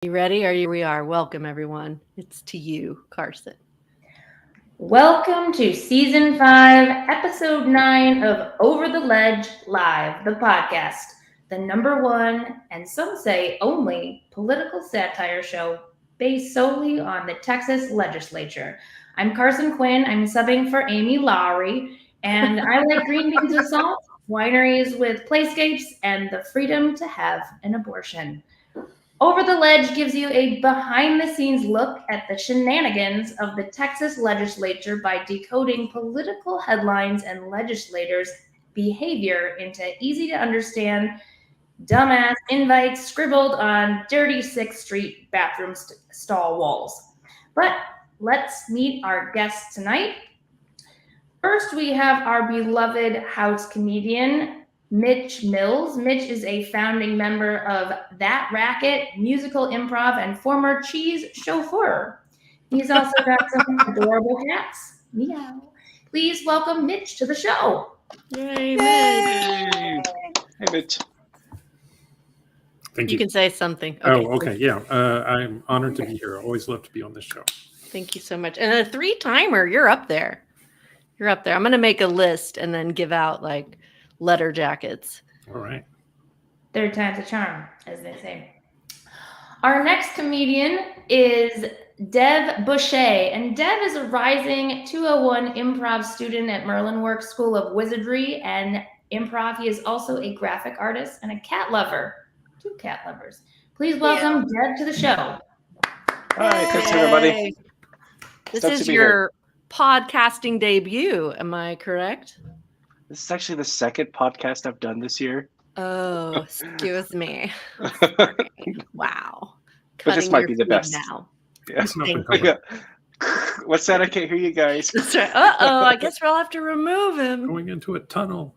You ready? We are. Welcome, everyone. It's to you, Carson. Welcome to Season 5, Episode 9 of Over the Ledge Live, the podcast, the number one, and some say only, political satire show based solely on the Texas legislature. I'm Carson Quinn. I'm subbing for Amy Lowry, and I like green beans with salt, wineries with playscapes, and the freedom to have an abortion. Over the Ledge gives you a behind the scenes look at the shenanigans of the Texas legislature by decoding political headlines and legislators' behavior into easy to understand, dumbass invites scribbled on dirty 6th Street bathroom stall walls. But let's meet our guests tonight. First, we have our beloved house comedian, Mitch Mills. Mitch is a founding member of That Racket, musical improv, and former cheese chauffeur. He's also got some adorable cats. Meow. Please welcome Mitch to the show. Yay, Mitch. Hey, Mitch. Thank You you. can say something. Okay. Yeah. I'm honored to be here. I always love to be on this show. Thank you so much. And a 3-timer, you're up there. You're up there. I'm going to make a list and then give out like letter jackets. All right. Third time's a charm, as they say. Our next comedian is Dev Boucher, and Dev is a rising 201 improv student at Merlin Works School of Wizardry and Improv. He is also a graphic artist and a cat lover. 2 cat lovers. Please welcome Dev to the show. Hi, thanks everybody. This Stoked is to be your here. podcasting debut. Am I correct? This is actually the second podcast I've done this year. Oh, excuse me. Wow. But this Cutting might your be the food best. now. Yeah. It's not Thank been Yeah. What's that? I can't hear you guys. That's right. Uh-oh, I guess we'll have to remove him. going into a tunnel.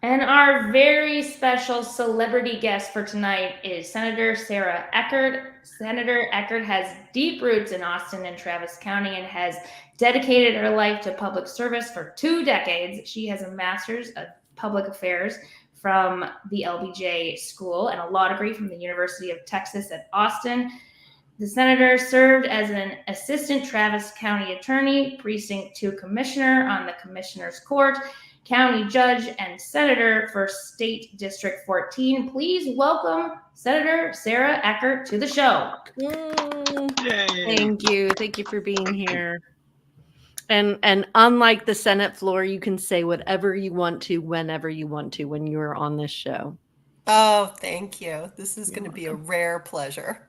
And our very special celebrity guest for tonight is Senator Sarah Eckhardt. Senator Eckhardt has deep roots in Austin and Travis County and has dedicated her life to public service for 2 decades. She has a master's of public affairs from the LBJ School and a law degree from the University of Texas at Austin. The senator served as an assistant Travis County attorney, precinct 2 commissioner on the commissioner's court, county judge, and senator for State District 14. Please welcome Senator Sarah Eckhardt to the show. Yay. Thank you. Thank you for being here. And unlike the Senate floor, you can say whatever you want to, whenever you want to, when you're on this show. Oh, thank you. This is going to be a rare pleasure.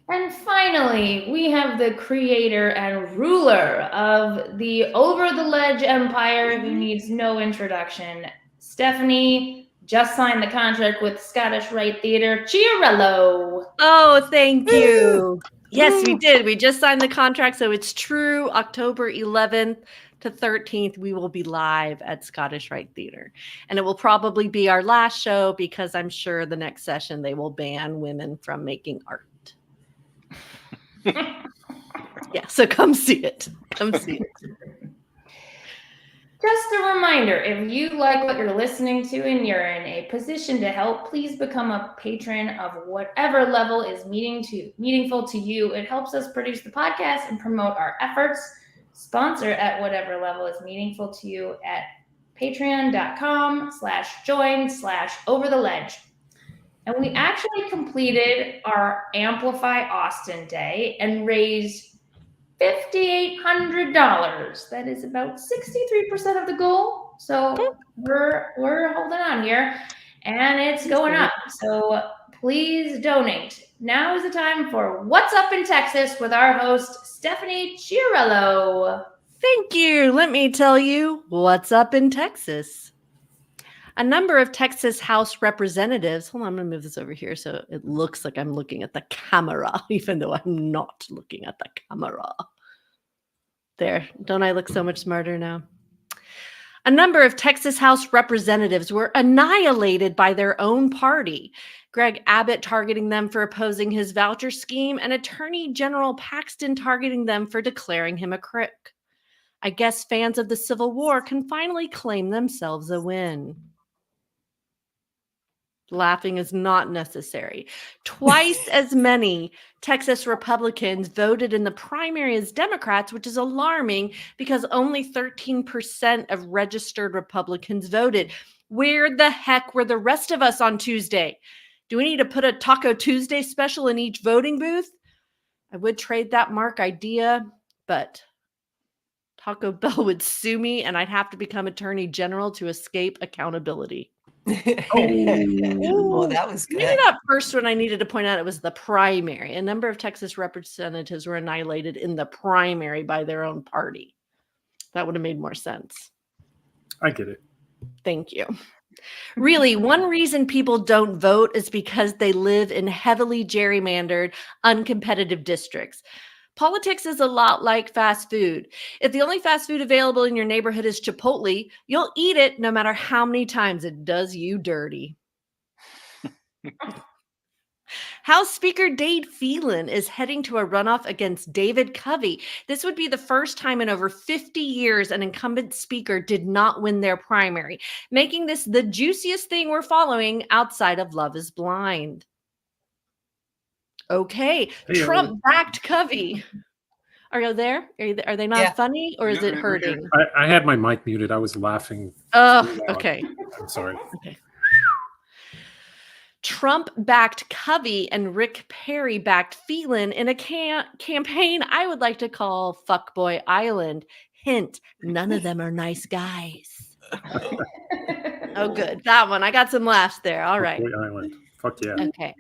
And finally, we have the creator and ruler of the Over the Ledge empire who needs no introduction. Stephanie just signed the contract with Scottish Rite Theatre, Chiarello. Oh, thank you. Yes, we did. We just signed the contract, so it's true. October 11th to 13th, we will be live at Scottish Rite Theatre. And it will probably be our last show because I'm sure the next session they will ban women from making art. Yeah, so come see it. Come see it. Just a reminder, if you like what you're listening to and you're in a position to help, please become a patron of whatever level is meaningful to you. It helps us produce the podcast and promote our efforts. Sponsor at whatever level is meaningful to you at patreon.com/join/overtheledge. And we actually completed our Amplify Austin Day and raised $5,800. That is about 63% of the goal. So we're holding on here, and it's going up. So please donate. Now is the time for What's Up in Texas with our host, Stephanie Chiarello. Thank you. Let me tell you what's up in Texas. A number of Texas House representatives, hold on, I'm going to move this over here so it looks like I'm looking at the camera, even though I'm not looking at the camera. There, don't I look so much smarter now? A number of Texas House representatives were annihilated by their own party. Greg Abbott targeting them for opposing his voucher scheme, and Attorney General Paxton targeting them for declaring him a crook. I guess fans of the Civil War can finally claim themselves a win. Laughing is not necessary. Twice as many Texas Republicans voted in the primary as Democrats, which is alarming because only 13% of registered Republicans voted. Where the heck were the rest of us on Tuesday? Do we need to put a Taco Tuesday special in each voting booth? I would trade that Mark idea, but Taco Bell would sue me and I'd have to become Attorney General to escape accountability. Oh, that was Maybe good. that first one I needed to point out, it was the primary. A number of Texas representatives were annihilated in the primary by their own party. That would have made more sense. I get it. Thank you. Really, one reason people don't vote is because they live in heavily gerrymandered, uncompetitive districts. Politics is a lot like fast food. If the only fast food available in your neighborhood is Chipotle, you'll eat it no matter how many times it does you dirty. House Speaker Dade Phelan is heading to a runoff against David Covey. This would be the first time in over 50 years an incumbent speaker did not win their primary, making this the juiciest thing we're following outside of Love is Blind. Okay, Hey-o. Trump backed Covey. Are you there? Are they not Yeah. funny or is Yeah, it we're here. hurting? I had my mic muted. I was laughing. Oh, too loud. okay. I'm sorry. Trump backed Covey and Rick Perry backed Phelan in a campaign I would like to call Fuckboy Island. Hint, none of them are nice guys. Oh, good. That one. I got some laughs there. All right. Boy Island. Fuck yeah. Okay.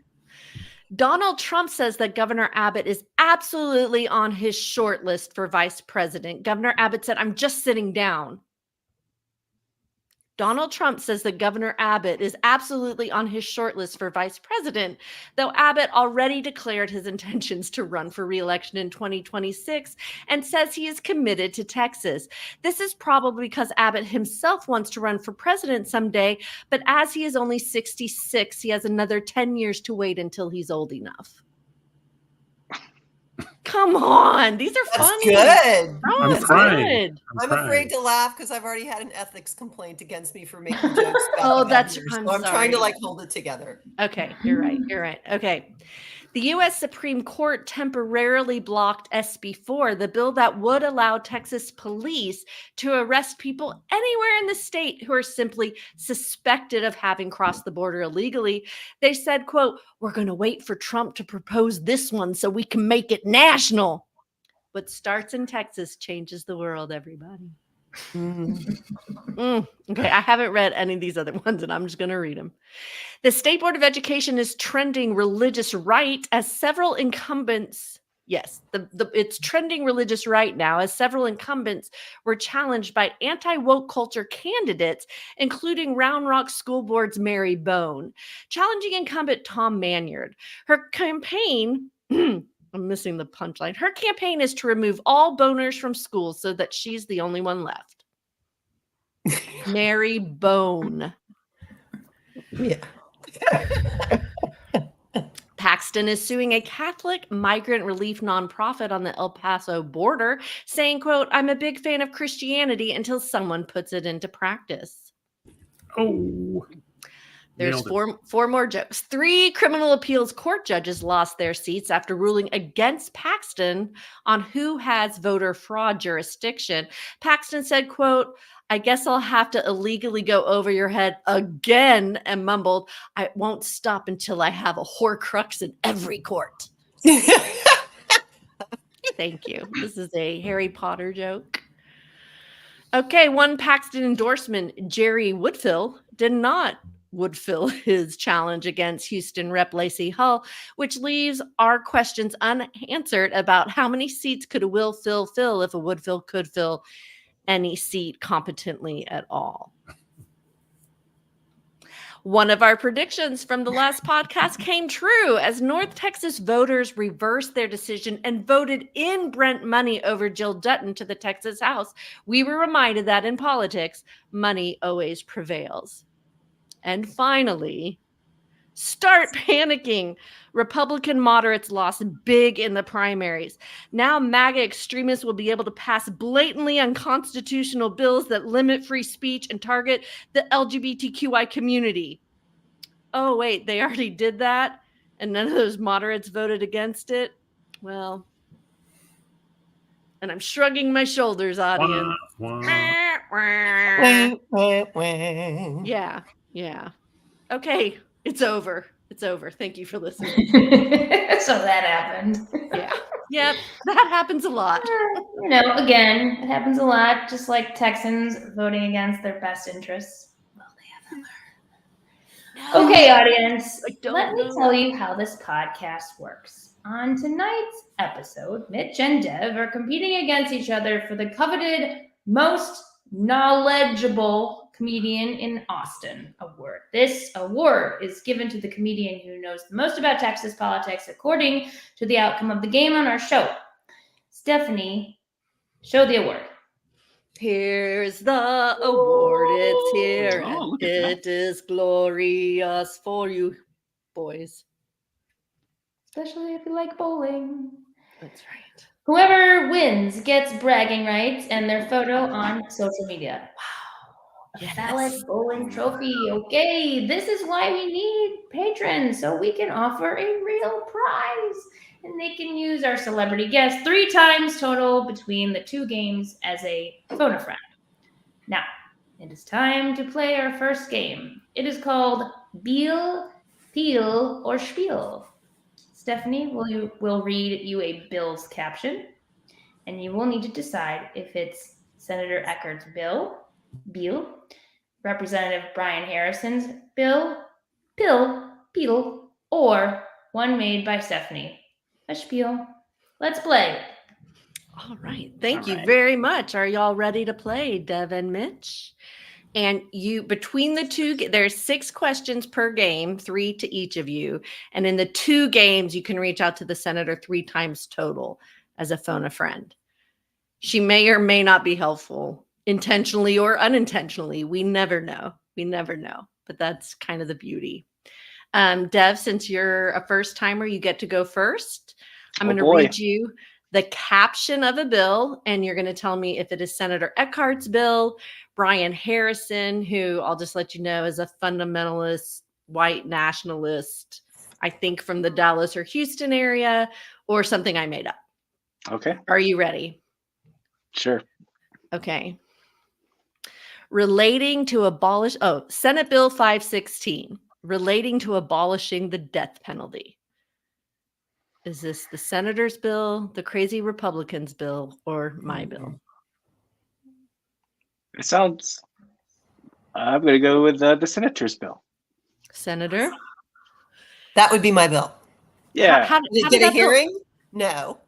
Donald Trump says that Governor Abbott is absolutely on his short list for vice president. Governor Abbott said, I'm just sitting down. Donald Trump says that Governor Abbott is absolutely on his short list for vice president, though Abbott already declared his intentions to run for re-election in 2026 and says he is committed to Texas. This is probably because Abbott himself wants to run for president someday, but as he is only 66, he has another 10 years to wait until he's old enough. Come on, these are That's funny. good. Oh, I'm it's crying. good. I'm afraid to laugh because I've already had an ethics complaint against me for making jokes about Oh, the that's- governors. I'm So I'm trying to sorry. hold it together. Okay, you're right. You're right. Okay. The U.S. Supreme Court temporarily blocked SB 4, the bill that would allow Texas police to arrest people anywhere in the state who are simply suspected of having crossed the border illegally. They said, quote, we're going to wait for Trump to propose this one so we can make it national. What starts in Texas changes the world, everybody. Okay, I haven't read any of these other ones, and I'm just going to read them. The State Board of Education is trending religious right as several incumbents. Yes, it's trending religious right now as several incumbents were challenged by anti-woke culture candidates, including Round Rock School Board's Mary Bone, challenging incumbent Tom Manyard. Her campaign, I'm missing the punchline. Her campaign is to remove all boners from schools so that she's the only one left. Mary Bone. Yeah. Paxton is suing a Catholic migrant relief nonprofit on the El Paso border, saying, quote, I'm a big fan of Christianity until someone puts it into practice. Oh. There's Nailed it. four more jokes. 3 criminal appeals court judges lost their seats after ruling against Paxton on who has voter fraud jurisdiction. Paxton said, quote, I guess I'll have to illegally go over your head again, and mumbled, I won't stop until I have a Horcrux in every court. Thank you. This is a Harry Potter joke. Okay, one Paxton endorsement, Jerry Woodfill, did not Woodfill his challenge against Houston Rep. Lacey Hull, which leaves our questions unanswered about how many seats could a Will fill if a Woodfill could fill any seat competently at all. One of our predictions from the last podcast came true as North Texas voters reversed their decision and voted in Brent Money over Jill Dutton to the Texas House. We were reminded that in politics, money always prevails. And finally, start panicking. Republican moderates lost big in the primaries. Now MAGA extremists will be able to pass blatantly unconstitutional bills that limit free speech and target the LGBTQI community. oh, wait, they already did that and none of those moderates voted against it. Well, and I'm shrugging my shoulders, audience. Wah, wah. Yeah. Okay, it's over. It's over. Thank you for listening. So that happened. Yeah. Yep, that happens a lot. Again, it happens a lot, just like Texans voting against their best interests. Will they ever learn? Okay, audience, I don't let me know. tell you how this podcast works. On tonight's episode, Mitch and Dev are competing against each other for the coveted most knowledgeable comedian in Austin award. This award is given to the comedian who knows the most about Texas politics according to the outcome of the game on our show. Stephanie, show the award. Here's the award. It's here. Oh, And look at that. it is glorious for you, boys. Especially if you like bowling. That's right. Whoever wins gets bragging rights and their photo on social media. Wow. A Yes. valid bowling trophy. Okay, this is why we need patrons, so we can offer a real prize. And they can use our celebrity guest 3 times total between the 2 games as a phone a friend. Now, it is time to play our first game. It is called Beal, Peel, or Spiel. Stephanie will read you a bill's caption, and you will need to decide if it's Senator Eckhardt's bill, Representative Brian Harrison's bill, Peel, or one made by Stephanie, a spiel. Let's play. All right. Thank All you right. very much. Are y'all ready to play, Dev and Mitch? And you, between the 2, there's 6 questions per game, 3 to each of you. And in the 2 games, you can reach out to the senator 3 times total as a phone a friend. She may or may not be helpful, intentionally or unintentionally. We never know. But that's kind of the beauty. Dev, since you're a first timer, you get to go first. I'm Oh, going to boy. read you the caption of a bill, and you're going to tell me if it is Senator Eckhart's bill, Brian Harrison, who I'll just let you know is a fundamentalist, white nationalist, I think from the Dallas or Houston area, or something I made up. Okay, Are you ready? sure. Okay. Relating to Senate Bill 516, relating to abolishing the death penalty. Is this the senator's bill, the crazy Republicans' bill, or my bill? It sounds. I'm going to go with the senator's bill. Senator? That would be my bill. Yeah. How Did it did get a that bill- hearing? No.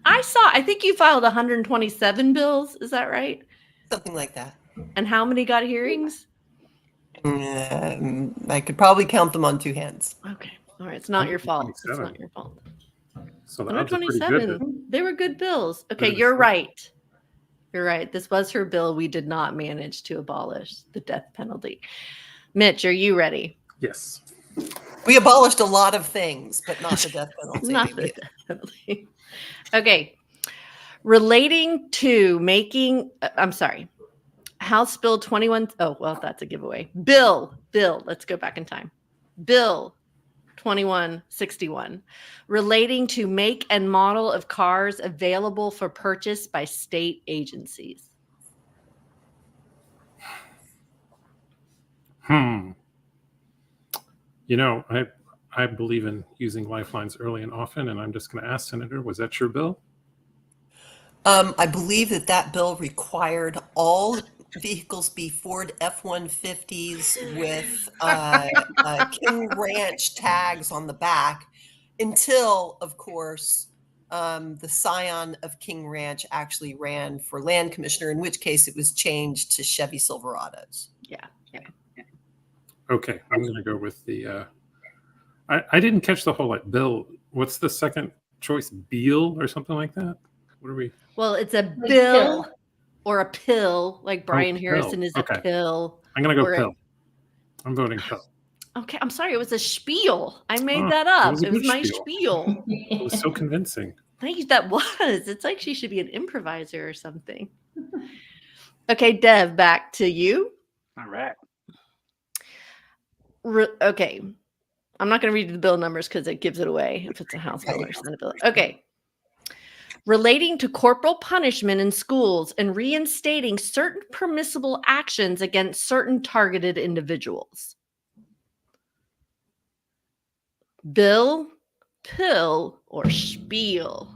I think you filed 127 bills. Is that right? Something like that. And how many got hearings? I could probably count them on 2 hands. Okay. All right. It's not your fault. It's 127. not your fault. So the odds are pretty good. 127. They were good bills. Okay. Good. You're right. You're right. This was her bill. We did not manage to abolish the death penalty. Mitch, are you ready? Yes. We abolished a lot of things, but not the death penalty. Not the death penalty. Okay. Relating to House Bill 21. Oh, well, that's a giveaway. Bill, let's go back in time. Bill 2161, relating to make and model of cars available for purchase by state agencies. I believe in using lifelines early and often, and I'm just going to ask Senator, was that your bill? I believe that bill required all vehicles be Ford F-150s with King Ranch tags on the back until, of course, the scion of King Ranch actually ran for land commissioner, in which case it was changed to Chevy Silverados. Yeah. Okay, I'm going to go with the. I didn't catch the whole bill. What's the second choice? Beal or something like that? What are we? Well, it's a Like bill pill. or a pill, like Brian pill. Harrison is Okay. a pill. I'm going to go Or a- pill. I'm voting pill. Okay, I'm sorry. It was a spiel. I made Oh, that it up. was a It was good my spiel. spiel. It was so convincing. Thank you. That was. It's like she should be an improviser or something. Okay, Dev, back to you. All right. Okay. I'm not going to read the bill numbers because it gives it away if it's a House bill or Senate bill. Okay. Relating to corporal punishment in schools and reinstating certain permissible actions against certain targeted individuals. Bill, pill, or spiel?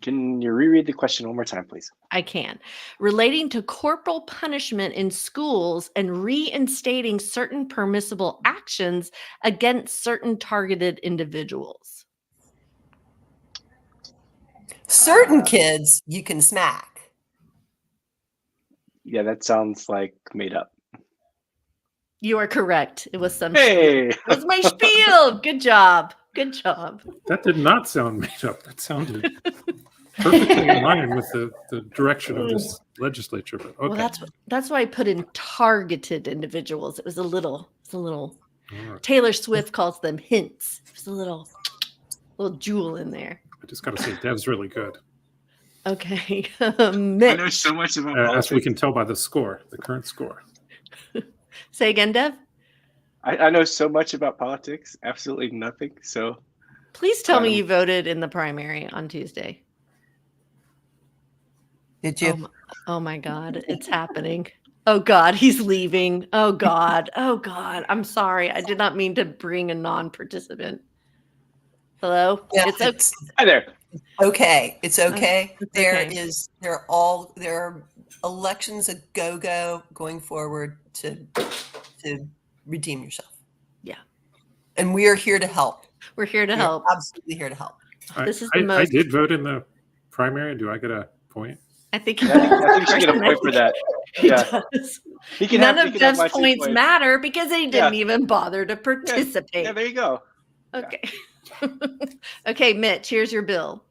Can you reread the question one more time, please? I can. Relating to corporal punishment in schools and reinstating certain permissible actions against certain targeted individuals. Certain kids you can smack. Yeah, that sounds like made up. You are correct. It was some Hey! spiel. It was my spiel. Good job. Good job. That did not sound made up. That sounded perfectly in line with the direction of this legislature. But okay. Well, that's why I put in targeted individuals. It was a little. All right. Taylor Swift calls them hints. There's a little jewel in there. I just got to say, Dev's really good. Okay. I Mitch, know so much about As we can tell by the score, the current score. say again, Dev. I know so much about politics, absolutely nothing. So Please tell me you voted in the primary on Tuesday. Did you? Oh my God, it's happening. Oh God, he's leaving. Oh God. Oh God. I'm sorry. I did not mean to bring a non-participant. Hello? Yeah, It's okay. hi there. Okay. It's okay. It's There okay. are elections a go going forward to redeem yourself. Yeah. And we are here to help. We're here to We are help. absolutely here to help. This is the I most. did vote in the primary. Do I get a point? I think I think you should get a point for that. He Yeah. does. He can None have, of he can have Dev's my 2 points matter because he didn't Yeah. even bother to participate. Yeah, there you go. Okay. Okay, Mitch, here's your bill.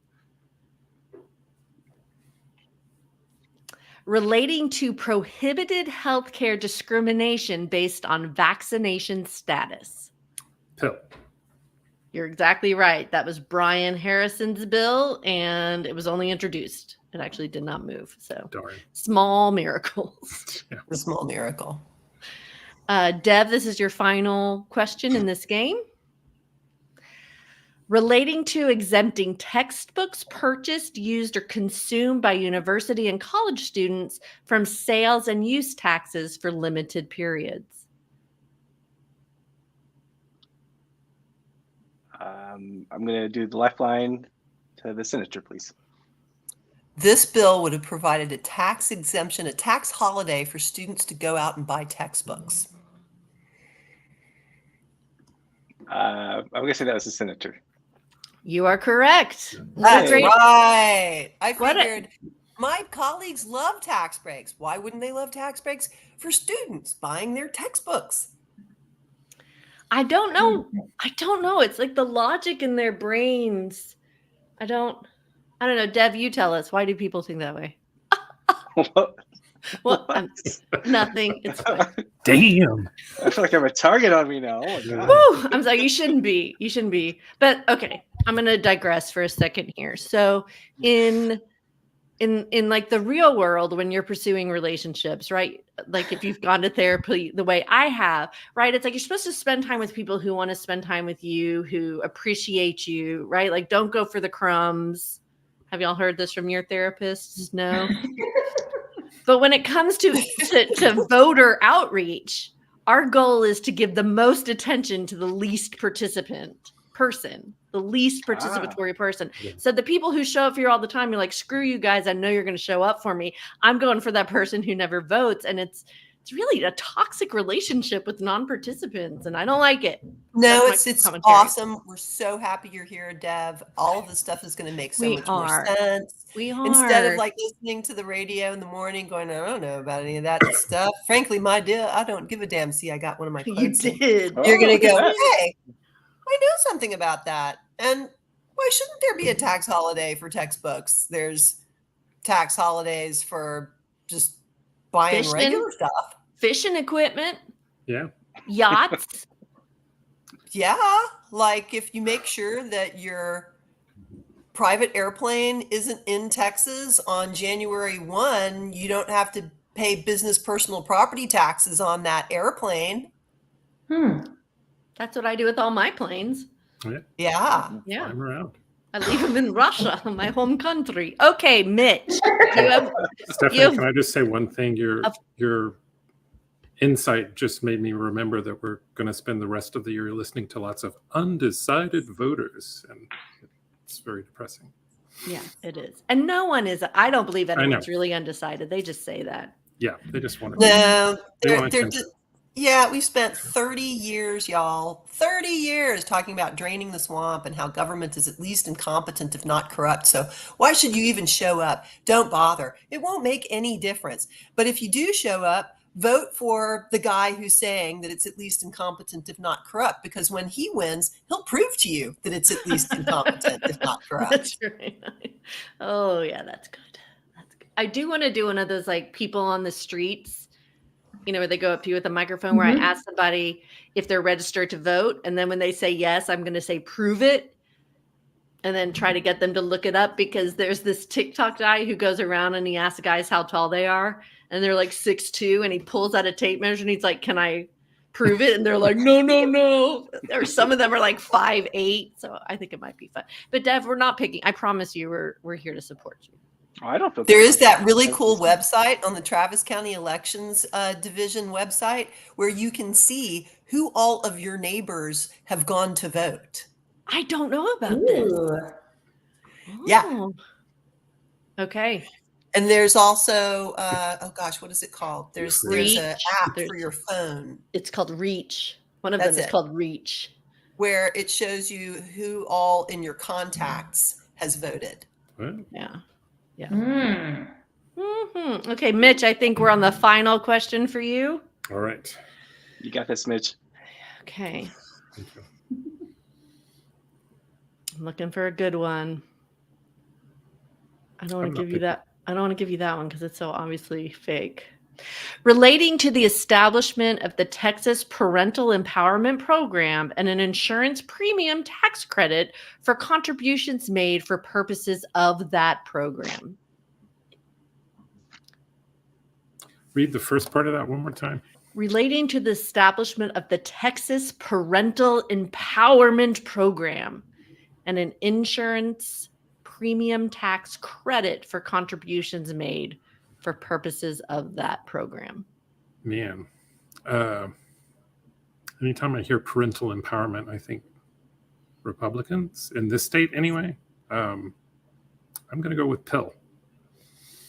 Relating to prohibited healthcare discrimination based on vaccination status. Pill. You're exactly right. That was Brian Harrison's bill, and it was only introduced. It actually did not move. So Darn. small miracles. A small miracle. Dev, this is your final question in this game. Relating to exempting textbooks purchased, used, or consumed by university and college students from sales and use taxes for limited periods. I'm going to do the lifeline to the senator, please. This bill would have provided a tax exemption, a tax holiday for students to go out and buy textbooks. I'm going to say that was the senator. You are correct. That's Great. right. I What a- figured my colleagues love tax breaks. Why wouldn't they love tax breaks for students buying their textbooks? I don't know. It's like the logic in their brains. I don't know. Dev, you tell us. Why do people think that way? Well, nothing. It's fine. Damn. I feel like I have a target on me now. Oh my God. Woo! I'm sorry. You shouldn't be. But okay, I'm going to digress for a second here. So in like the real world, when you're pursuing relationships, right? Like if you've gone to therapy the way I have, right? It's like you're supposed to spend time with people who want to spend time with you, who appreciate you, right? Like don't go for the crumbs. Have y'all heard this from your therapists? No. But when it comes to voter outreach, our goal is to give the most attention to the least person, the least participatory person. Yeah. So the people who show up here all the time, you're like, screw you guys. I know you're going to show up for me. I'm going for that person who never votes. And it's really a toxic relationship with non-participants. And I don't like it. No, That's my it's commentary. awesome. We're so happy you're here, Dev. All of this stuff is going to make so We much are. more sense. We are. Instead of like listening to the radio in the morning going, I don't know about any of that stuff. Frankly, my dear, I don't give a damn. See, I got one of my You quotes in. did. You're going to go, look at that. hey, I know something about that. And why shouldn't there be a tax holiday for textbooks? There's tax holidays for just buying Fishing. regular stuff. Fishing equipment, Yeah. yachts. Yeah, like if you make sure that your private airplane isn't in Texas on January 1, you don't have to pay business personal property taxes on that airplane. That's what I do with all my planes. Yeah. Yeah. Fly 'em around. I leave them in Russia, my home country. Okay, Mitch. You have, Stephanie, you- can I just say one thing? Of- Your insight just made me remember that we're going to spend the rest of the year listening to lots of undecided voters, and it's very depressing. yeah, it is. And no one is, I don't believe know. anyone's really undecided. They just say that. Yeah, they just want to. No, They they're, want they're attention. just, yeah, we've spent 30 years, y'all, 30 years talking about draining the swamp and how government is at least incompetent, if not corrupt. So why should you even show up? Don't bother. It won't make any difference. But if you do show up, vote for the guy who's saying that it's at least incompetent, if not corrupt, because when he wins, he'll prove to you that it's at least incompetent, if not corrupt. That's right. Oh, yeah, that's good. That's good. I do want to do one of those like people on the streets, where they go up to you with a microphone where I ask somebody if they're registered to vote. And then when they say yes, I'm going to say, prove it. And then try to get them to look it up, because there's this TikTok guy who goes around and he asks guys how tall they are. And they're like 6'2", and he pulls out a tape measure and he's like, can I prove it? And they're like, no. Or some of them are like 5'8". So I think it might be fun. But Dev, we're not picking. I promise you, we're here to support you. I don't feel There is that really cool website on the Travis County Elections Division website where you can see who all of your neighbors have gone to vote. I don't know about this. Yeah. Oh. Okay. And there's also, oh gosh, what is it called? There's an Reach. app There's- for your phone It's called Reach. One of That's them is it. called Reach. where it shows you who all in your contacts has voted. Well, Yeah. Okay, Mitch, I think we're on the final question for you. all right. You got this, Mitch. Okay. Thank you. I'm looking for a good one. I don't I'm want to not give you picking. that. I don't want to give you that one because it's so obviously fake. Relating to the establishment of the Texas Parental Empowerment Program and an insurance premium tax credit for contributions made for purposes of that program. Read the first part of that one more time. Relating to the establishment of the Texas Parental Empowerment Program and an insurance premium tax credit for contributions made for purposes of that program. Man, anytime I hear parental empowerment, I think Republicans in this state anyway. I'm going to go with pill.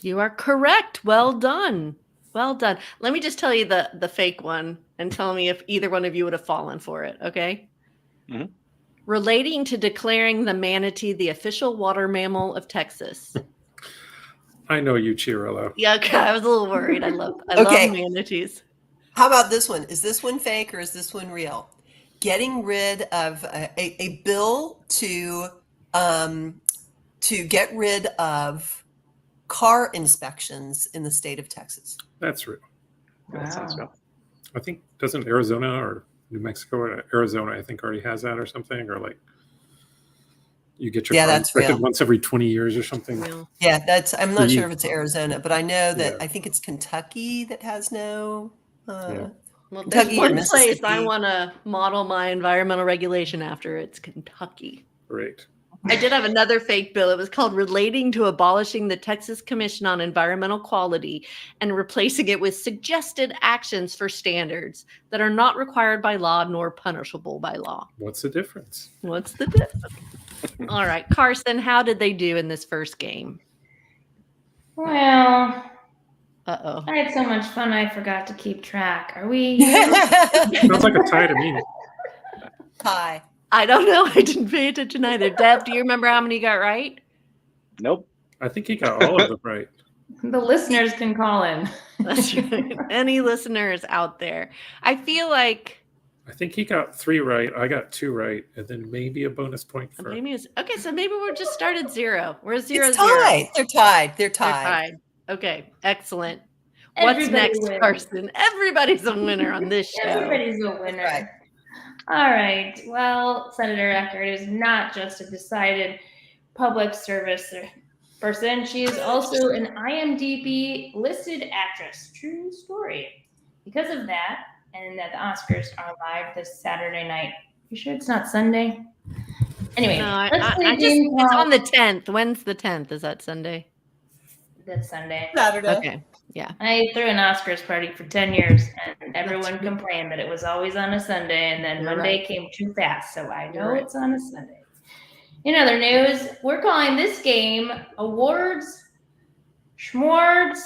You are correct. Well done. Well done. Let me just tell you the fake one and tell me if either one of you would have fallen for it. Okay. Mhm. Relating to declaring the manatee the official water mammal of Texas. I know you, Chirolo. Yeah, okay. I was a little worried. I love Okay. manatees. How about this one? Is this one fake or is this one real? Getting rid of a bill to get rid of car inspections in the state of Texas. That's real. That sounds real. I think doesn't Arizona or New Mexico or Arizona, I think, already has that or something, or like you get your Yeah, car that's inspected real. once every 20 years or something. Yeah. Yeah, I'm not Mhm. sure if it's Arizona, but I know that Yeah. I think it's Kentucky that has no. Yeah. Well, Kentucky there's or one place I Mississippi. want to model my environmental regulation after. It's Kentucky. Great. I did have another fake bill. It was called Relating to Abolishing the Texas Commission on Environmental Quality and replacing it with suggested actions for standards that are not required by law nor punishable by law. What's the difference? What's the difference? All right, Carson, how did they do in this first game? Well, Uh-oh. I had so much fun I forgot to keep track. Are we? Sounds like a tie to me. Hi. I don't know. I didn't pay attention either. Deb, do you remember how many you got right? Nope. I think he got all of them right. The listeners can call in. That's right. Any listeners out there? I feel like I think he got 3 right. I got 2 right, and then maybe a bonus point for. maybe it's okay. So maybe we're just started 0. We're 0-0. It's tied. They're tied. They're They're tied. tied. Okay, excellent. What's Everybody next, wins. Carson? Everybody's a winner on this show. Everybody's a winner. Right. All right. Well, Senator Eckhardt is not just a decided public service person. She is also an IMDb listed actress. True story. Because of that, and that the Oscars are live this Saturday night. You sure it's not Sunday? Anyway, No, let's play it's on the 10th. When's the 10th? Is that Sunday? That's Sunday. Saturday. Okay. Yeah. I threw an Oscars party for 10 years, and everyone complained that it was always on a Sunday, and then You're Monday right. came too fast, so I know You're right. it's on a Sunday. In other news, we're calling this game Awards Schmords.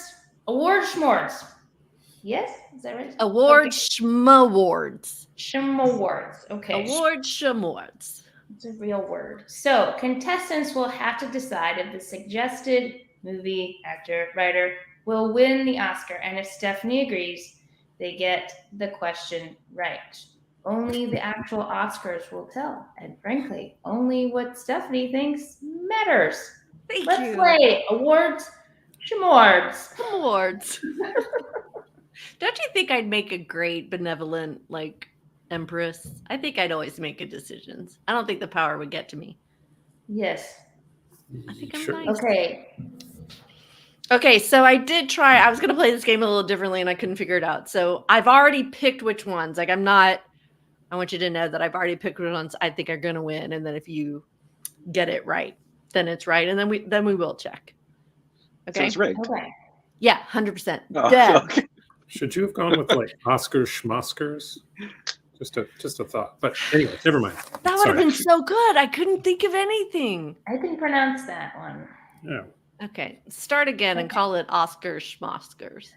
Yes? Is that right? Awards, schmawards. Schmawards. Okay. Awards, schmawards. It's a real word. So, contestants will have to decide if the suggested movie, actor, writer will win the Oscar. And if Stephanie agrees, they get the question right. Only the actual Oscars will tell. And frankly, only what Stephanie thinks matters. Thank Let's you. play Awards Schmords. Awards. Don't you think I'd make a great benevolent, empress? I think I'd always make good decisions. I don't think the power would get to me. Yes. I think I'm Sure. nice. Okay. So I did try. I was going to play this game a little differently and I couldn't figure it out. So I've already picked which ones. I want you to know that I've already picked which ones I think are going to win. And then if you get it right, then it's right. And then we will check. Okay. So it's right. Okay. Yeah, 100%. Oh, Deb. okay. Should you have gone with Oscars schmoskers? Just a thought. But anyway, never mind. That would have Sorry. been so good. I couldn't think of anything. I can pronounce that one. Yeah. Okay. Start again and call it Oscars schmoskers.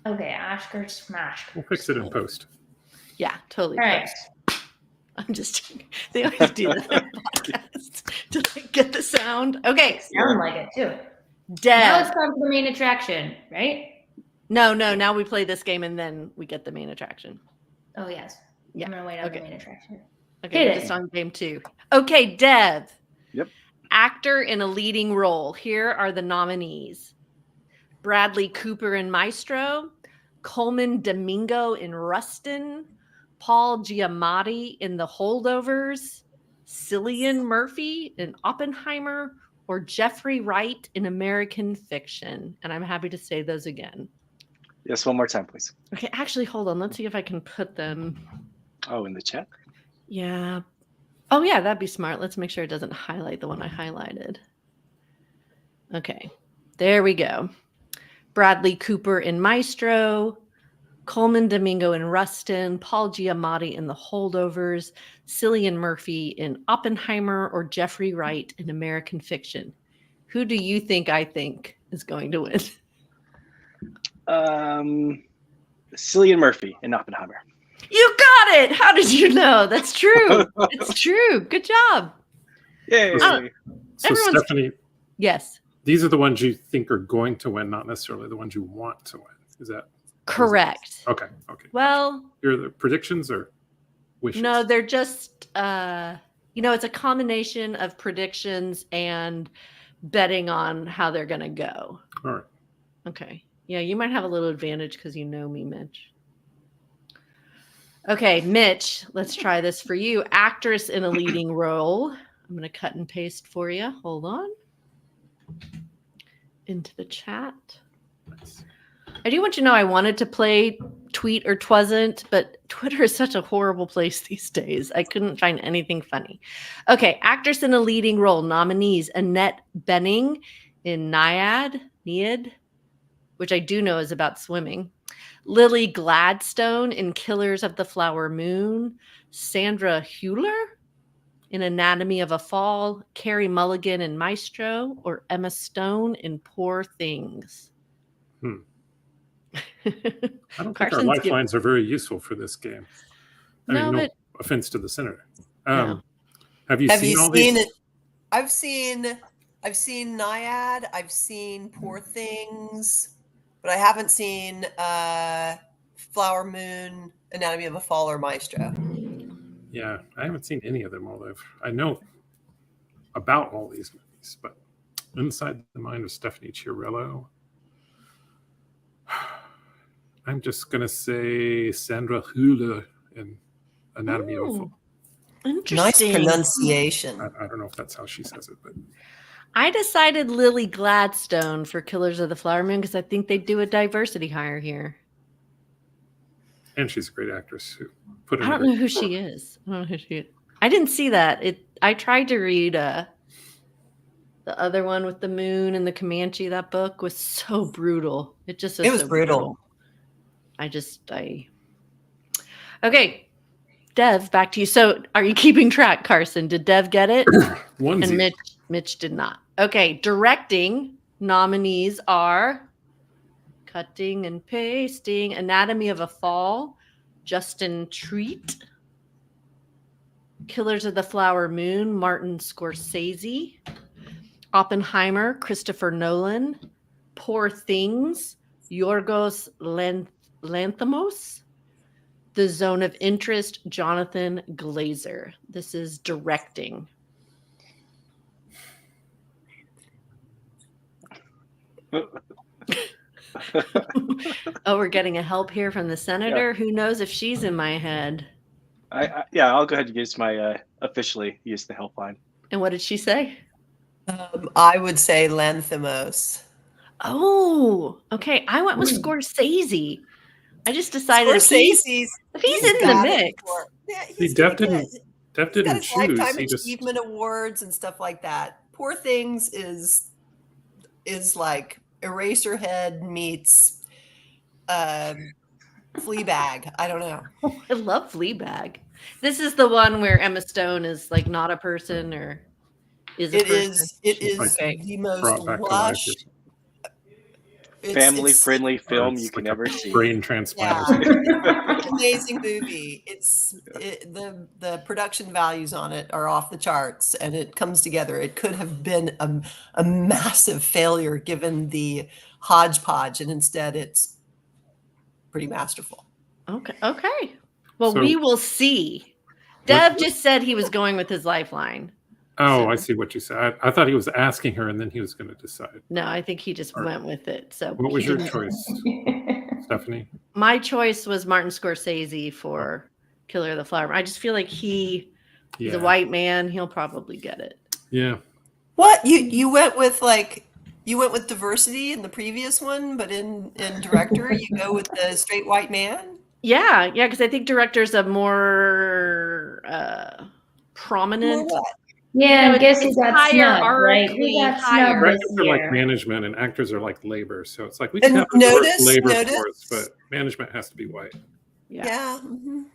Okay, Oscar Smash. We'll fix it in post. Yeah, totally. All right. Post. I'm just they always do that on podcasts to get the sound. Okay. Sound like it too. Now Deb. it's time for the main attraction, right? No. Now we play this game and then we get the main attraction. Oh yes. Yeah, I'm gonna wait on okay. the main attraction. Okay, Hit we're it. just on game 2. Okay, Deb. Yep. Actor in a leading role. Here are the nominees: Bradley Cooper in Maestro, Coleman Domingo in Rustin, Paul Giamatti in The Holdovers, Cillian Murphy in Oppenheimer, or Jeffrey Wright in American Fiction. And I'm happy to say those again. Yes, one more time, please. Okay, actually, hold on. Let's see if I can put them. Oh, in the chat? Yeah. Oh, yeah, that'd be smart. Let's make sure it doesn't highlight the one I highlighted. Okay, there we go. Bradley Cooper in Maestro, Coleman Domingo in Rustin, Paul Giamatti in The Holdovers, Cillian Murphy in Oppenheimer, or Jeffrey Wright in American Fiction. Who do you think I think is going to win? Cillian Murphy in Oppenheimer. You got it! How did you know? That's true. It's true. Good job. Yay! Oh. So Everyone's- Stephanie, Yes, these are the ones you think are going to win, not necessarily the ones you want to win. Is that correct. okay? Okay. Well, Here are the predictions or wishes? no, they're just, it's a combination of predictions and betting on how they're going to go. All right. Okay. Yeah, you might have a little advantage because you know me, Mitch. Okay, Mitch, let's try this for you. Actress in a leading role. I'm going to cut and paste for you. Hold on. Into the chat. Nice. I do want you to know I wanted to play Tweet or Twasn't, but Twitter is such a horrible place these days. I couldn't find anything funny. Okay, actress in a leading role. Nominees: Annette Bening in Naiad, which I do know is about swimming. Lily Gladstone in Killers of the Flower Moon. Sandra Hüller in Anatomy of a Fall. Carey Mulligan in Maestro, or Emma Stone in Poor Things. I don't think Carson's our lifelines are very useful for this game. I No, mean, no but- offense to the senator. No. Have you Have seen you all seen these? it? I've seen Naiad. I've seen Poor Things, but I haven't seen Flower Moon, Anatomy of a Fall, or Maestro. Yeah, I haven't seen any of them. Although I know about all these movies, but Inside the Mind of Stephanie Chiarello, I'm just gonna say Sandra Hüller in Anatomy of a Fall. Interesting. Nice pronunciation. I don't know if that's how she says it, but I decided Lily Gladstone for Killers of the Flower Moon because I think they do a diversity hire here. And she's a great actress who put in I a don't know great who she performance. is. I don't know who she is. I didn't see that. I tried to read the other one with the moon and the Comanche. That book was so brutal. It just was It was so brutal. Okay, Dev, back to you. So, are you keeping track, Carson? Did Dev get it? And Onesie. Mitch did not. Okay, directing nominees are Cutting and Pasting, Anatomy of a Fall, Justin Treat, Killers of the Flower Moon, Martin Scorsese, Oppenheimer, Christopher Nolan, Poor Things, Yorgos Lanthimos, The Zone of Interest, Jonathan Glazer. This is directing. Oh, we're getting a help here from the senator. Who knows if she's in my head? I'll go ahead and use my officially use the helpline. And what did she say? I would say Lanthimos. Oh, okay. I went with Scorsese. I just decided if Scorsese's he's in the got it mix. before. Yeah, See, he's Dev gonna get- Dev he's got didn't his choose. lifetime He just achievement awards and stuff like that. Poor Things is like Eraserhead meets Fleabag. I don't know. I love Fleabag. This is the one where Emma Stone is like not a person or is a It person. is. It is Okay. the most brought back to life. lush. Family-friendly film It's you can like a never see. brain transplant. Yeah, or something. it's an amazing movie. The production values on it are off the charts, and it comes together. It could have been a massive failure given the hodgepodge, and instead it's pretty masterful. Okay. Well, So- we will see. Dev just said he was going with his lifeline. Oh, So- I see what you said. I thought he was asking her, and then he was going to decide. No, I think he just All right. went with it. So What was he your didn't- choice, Stephanie? My choice was Martin Scorsese for Killer of the Flower Moon. I just feel like he's Yeah, a white man. He'll probably get it. yeah. What you went with diversity in the previous one, but in director you go with the straight white man. Yeah, because I think director's a more prominent. Or what? Yeah, No, and guess who it's got snubbed, right? Who hierarchically got higher. snubbed this Directors are like year? management, and actors are like labor. So it's like we And can have a diverse notice- labor notice- force, but management has to be white. Yeah. Yeah. Mhm.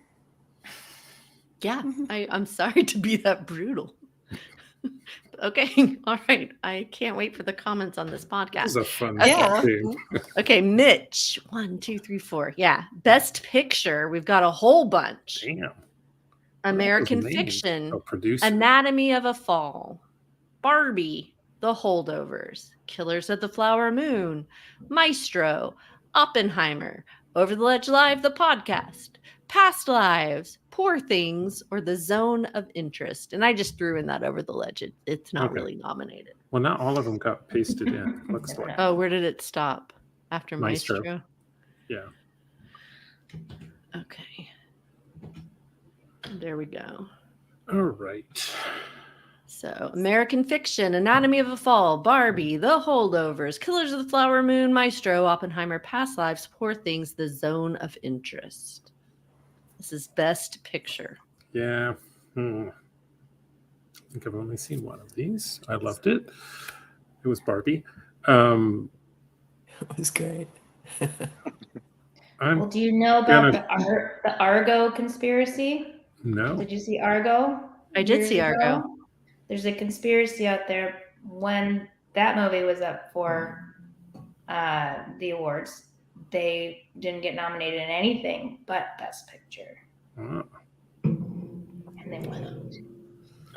Yeah, I'm sorry to be that brutal. Okay, all right. I can't wait for the comments on this This podcast. is a fun Yeah. thing. Okay, Mitch, 1, 2, 3, 4. Yeah, Best Picture. We've got a whole bunch. Damn. American What are those names? Fiction, Oh, producer. Anatomy of a Fall, Barbie, The Holdovers, Killers of the Flower Moon, Maestro, Oppenheimer, Over the Ledge Live, the podcast, Past Lives, Poor Things, or The Zone of Interest. And I just threw in that Over the Ledge. It's not Okay. really nominated. Well, not all of them got pasted in. Looks like. Oh, where did it stop? After Maestro. Maestro? Yeah. Okay. There we go. All right. So, American Fiction, Anatomy of a Fall, Barbie, The Holdovers, Killers of the Flower Moon, Maestro, Oppenheimer, Past Lives, Poor Things, The Zone of Interest. This is Best Picture. Yeah. I think I've only seen one of these. I loved it. It was Barbie. It was great. Well, I'm do you know about Gonna- the Argo conspiracy? no. Did you see Argo? I did years see Argo. ago? There's a conspiracy out there. When that movie was up for the awards, they didn't get nominated in anything but Best Picture, Oh, and they won.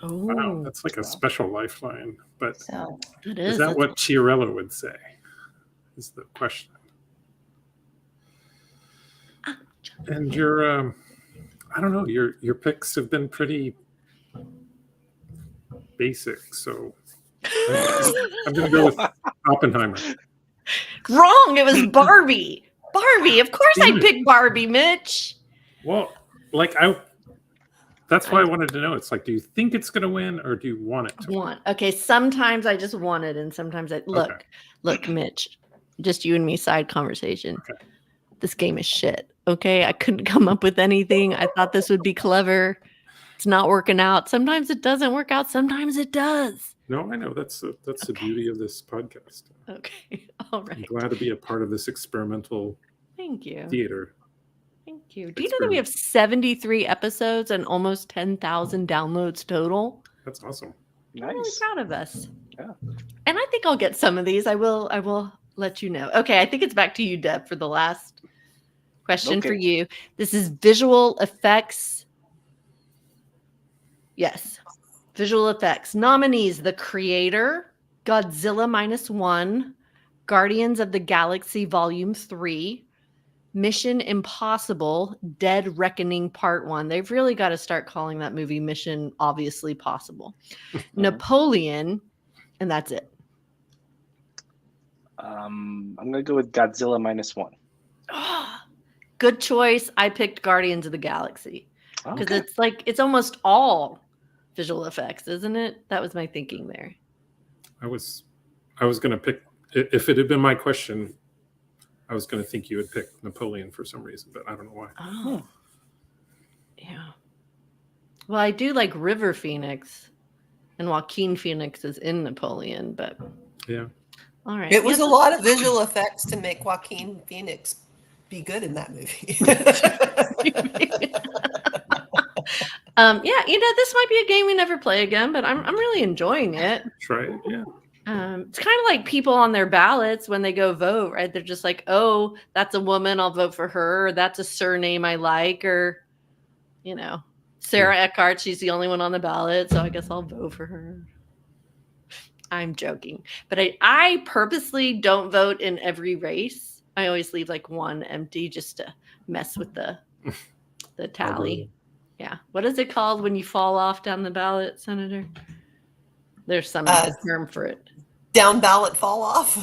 Oh, wow, that's like a special lifeline. But So it is is. that That's- what Chiarella would say? Is the question. And your, I don't know, your picks have been pretty basic. So I'm going to go with Oppenheimer. Wrong. It was Barbie. Barbie. Of course I Damn it. picked Barbie, Mitch. Well, that's why I wanted to know. It's like, do you think it's going to win, or do you want it to? Want. Okay, sometimes I just want it, and sometimes I look, Mitch. Just you and me side conversation. Okay. This game is shit. Okay, I couldn't come up with anything. I thought this would be clever. It's not working out. Sometimes it doesn't work out. Sometimes it does. No, I know. That's the beauty of this podcast. Okay, all I'm right. glad to be a part of this experimental Thank you. theater. Thank you. Do you know that we have 73 episodes and almost 10,000 downloads total? That's awesome. I'm really Nice. proud of us. Yeah. And I think I'll get some of these. I will let you know. Okay, I think it's back to you, Deb, for the last question for Okay. you. This is visual effects. Yes. Visual effects. Nominees: The Creator, Godzilla -1, Guardians of the Galaxy Volume 3, Mission Impossible, Dead Reckoning Part 1. They've really got to start calling that movie Mission Obviously Possible. Napoleon, and that's it. I'm gonna go with Godzilla -1. Good choice. I picked Guardians of the Galaxy because Okay. it's almost all visual effects, isn't it? That was my thinking there. I was going to pick, if it had been my question, I was going to think you would pick Napoleon for some reason, but I don't know why. Oh, yeah. Well, I do like River Phoenix, and Joaquin Phoenix is in Napoleon, but Yeah. all right. It was Yeah, a lot of visual effects to make Joaquin Phoenix be good in that movie. yeah, this might be a game we never play again, but I'm really enjoying it. Try it. Yeah. It's kind of like people on their ballots when they go vote, right? They're just like, oh, that's a woman, I'll vote for her, or that's a surname I like, or Sarah Eckhardt, she's the only one on the ballot, so I guess I'll vote for her. I'm joking, but I purposely don't vote in every race. I always leave like one empty just to mess with the tally. Yeah. What is it called when you fall off down the ballot, Senator? There's some term for it. Down ballot fall off.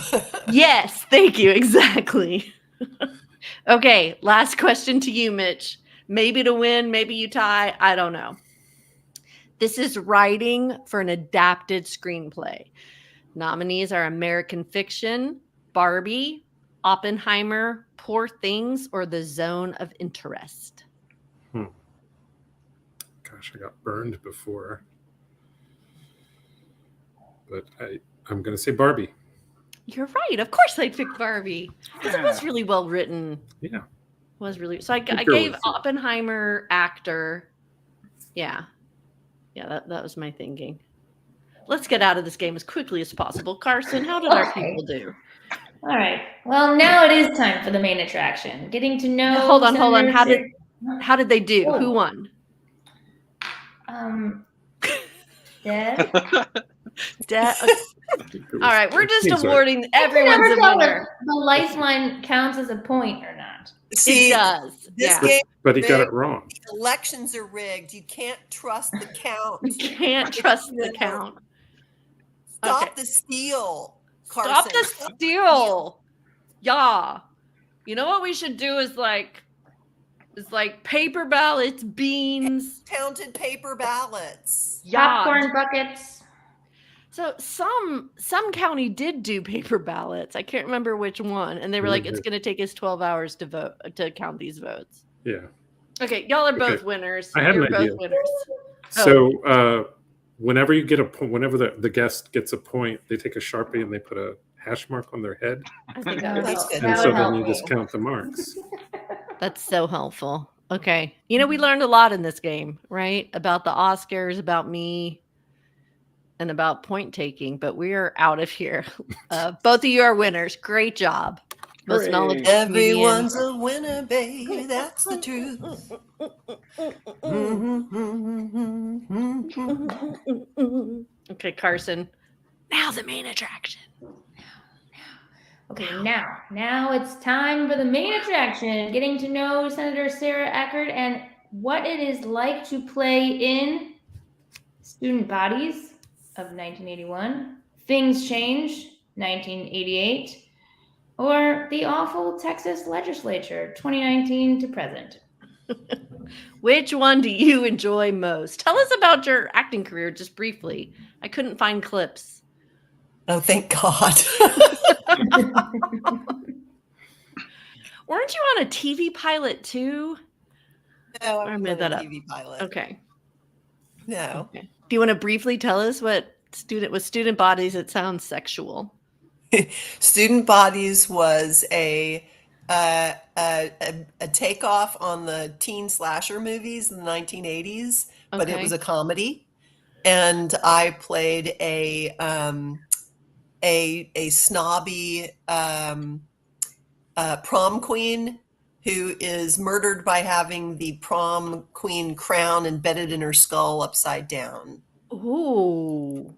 Yes, thank you. Exactly. Okay, last question to you, Mitch. Maybe to win, maybe you tie. I don't know. This is writing for an adapted screenplay. Nominees are American Fiction, Barbie, Oppenheimer, Poor Things, or The Zone of Interest. Gosh, I got burned before. But I'm going to say Barbie. You're right. Of course I picked Barbie. Because it was really well written. Yeah. It was really. So I Good gave girl. Oppenheimer actor. Yeah. Yeah, that was my thinking. Let's get out of this game as quickly as possible. Carson, how did our people do? All right. Well, now it is time for the main attraction. Getting to know. Hold on. Senator How did they do? Oh. Who won? Deb. All right, we're just Seems awarding I everyone's never a thought winner. the lifeline counts as a point or not. See, It does. this Yeah. game, But he got it wrong. elections are rigged. You can't trust the count. You can't trust the count. Stop Okay. the steal, Carson. Stop the steal. Yeah. You know what we should do is like paper ballots, beans. Counted paper ballots. Yeah. Popcorn buckets. So some county did do paper ballots. I can't remember which one. And they were like, it's going to take us 12 hours to vote to count these votes. Yeah. Okay, y'all are both Okay. winners. I had an You're idea. both winners. So whenever you get whenever the guest gets a point, they take a Sharpie and they put a hash mark on their head. I think that That's was good. And That so would then help you me. just count the marks. That's so helpful. Okay. We learned a lot in this game, right? About the Oscars, about me, and about point taking, but we are out of here. Both of you are winners. Great job. Most Hooray. knowledgeable Everyone's a winner, baby. That's the truth. comedian. Okay, Carson. Now the main attraction. Okay, now it's time for the main attraction. Getting to know Senator Sarah Eckhardt and what it is like to play in Student Bodies of 1981, Things Change, 1988, or The Awful Texas Legislature, 2019 to present. Which one do you enjoy most? Tell us about your acting career just briefly. I couldn't find clips. Oh, thank God. Weren't you on a TV pilot too? No, I I'm made not that a up. TV pilot. Okay. No. Okay. Do you want to briefly tell us what student bodies? It sounds sexual. Student Bodies was a takeoff on the teen slasher movies in the 1980s, but it Okay. was a comedy, and I played a snobby prom queen who is murdered by having the prom queen crown embedded in her skull upside down. Ooh.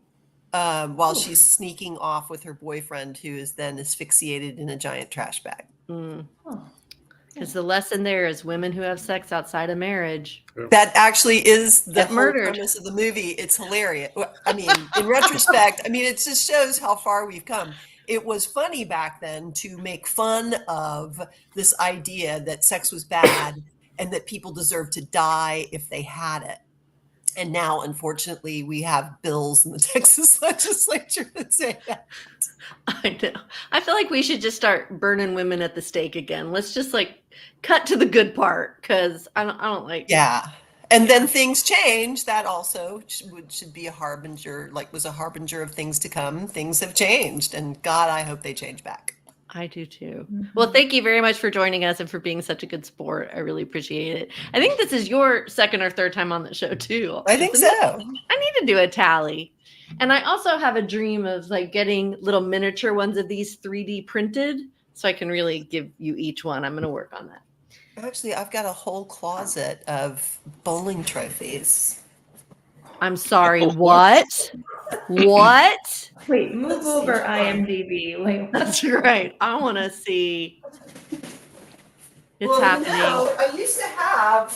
While she's sneaking off with her boyfriend, who is then asphyxiated in a giant trash bag. Because the lesson there is women who have sex outside of marriage. That actually is the Get whole murdered. premise of the movie. It's hilarious. I mean, in retrospect, I mean, it just shows how far we've come. It was funny back then to make fun of this idea that sex was bad and that people deserved to die if they had it. And now, unfortunately, we have bills in the Texas legislature that say that. I know. I feel like we should just start burning women at the stake again. Let's just like cut to the good part, because I don't like. Yeah. And then things change. That also should be a harbinger, was a harbinger of things to come. Things have changed, and God, I hope they change back. I do too. Well, thank you very much for joining us and for being such a good sport. I really appreciate it. I think this is your second or third time on the show too. I think so. I need to do a tally. And I also have a dream of like getting little miniature ones of these 3D printed so I can really give you each one. I'm going to work on that. Actually, I've got a whole closet of bowling trophies. I'm sorry. What? What? Wait, move over IMDb. Like, That's right. I want to see. It's happening. I used to have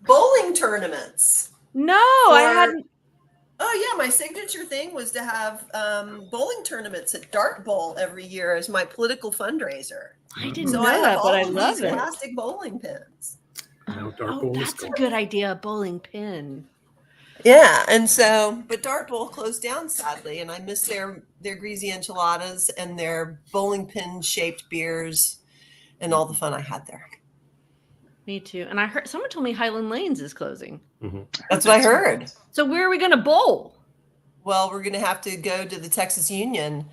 bowling tournaments. No, I hadn't. Oh yeah, my signature thing was to have bowling tournaments at Dart Bowl every year as my political fundraiser. I didn't So know I have that, but all I of love these it. plastic bowling pins. No, Dark Oh, Bowl is that's a cool. good idea. A bowling pin. Yeah, and so, but Dart Bowl closed down sadly, and I miss their greasy enchiladas and their bowling pin shaped beers and all the fun I had there. Me too. And I heard someone told me Highland Lanes is closing. That's what I heard. So where are we going to bowl? Well, we're going to have to go to the Texas Union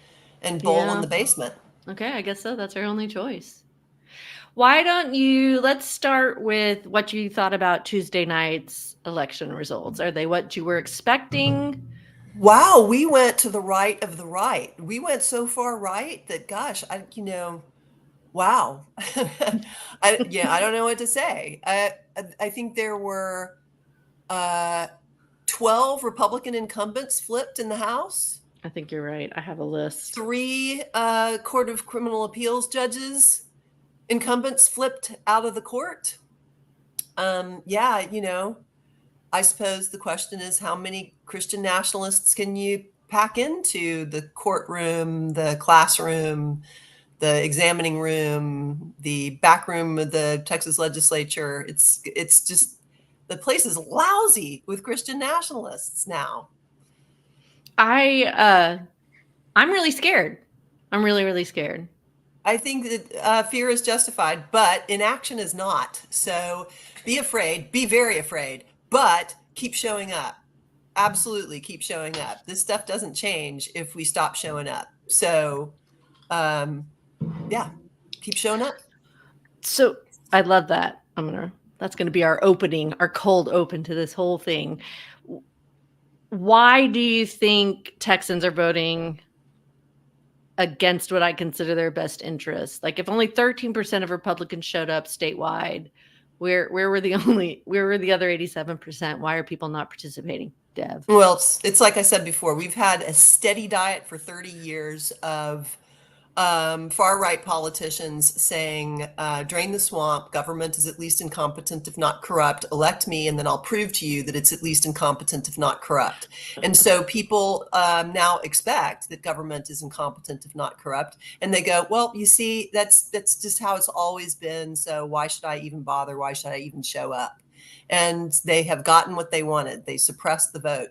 and bowl Yeah. in the basement. Okay, I guess so. That's our only choice. Why don't let's start with what you thought about Tuesday night's election results. Are they what you were expecting? Wow, we went to the right of the right. We went so far right that, gosh, wow. I don't know what to say. I think there were 12 Republican incumbents flipped in the House. I think you're right. I have a list. 3 Court of Criminal Appeals judges, incumbents flipped out of the court. I suppose the question is, how many Christian nationalists can you pack into the courtroom, the classroom, the examining room, the back room of the Texas legislature? It's just, the place is lousy with Christian nationalists now. I'm really scared. I'm really, really scared. I think that fear is justified, but inaction is not. So be afraid, be very afraid, but keep showing up. Absolutely keep showing up. This stuff doesn't change if we stop showing up. So, keep showing up. So I love that. That's going to be our opening, our cold open to this whole thing. Why do you think Texans are voting against what I consider their best interest? Like, if only 13% of Republicans showed up statewide, where were the other 87%? Why are people not participating, Dev? Well, it's like I said before, we've had a steady diet for 30 years of far-right politicians saying, drain the swamp, government is at least incompetent if not corrupt, elect me, and then I'll prove to you that it's at least incompetent if not corrupt. And so people now expect that government is incompetent if not corrupt, and they go, well, you see, that's just how it's always been, so why should I even bother? Why should I even show up? And they have gotten what they wanted. They suppressed the vote.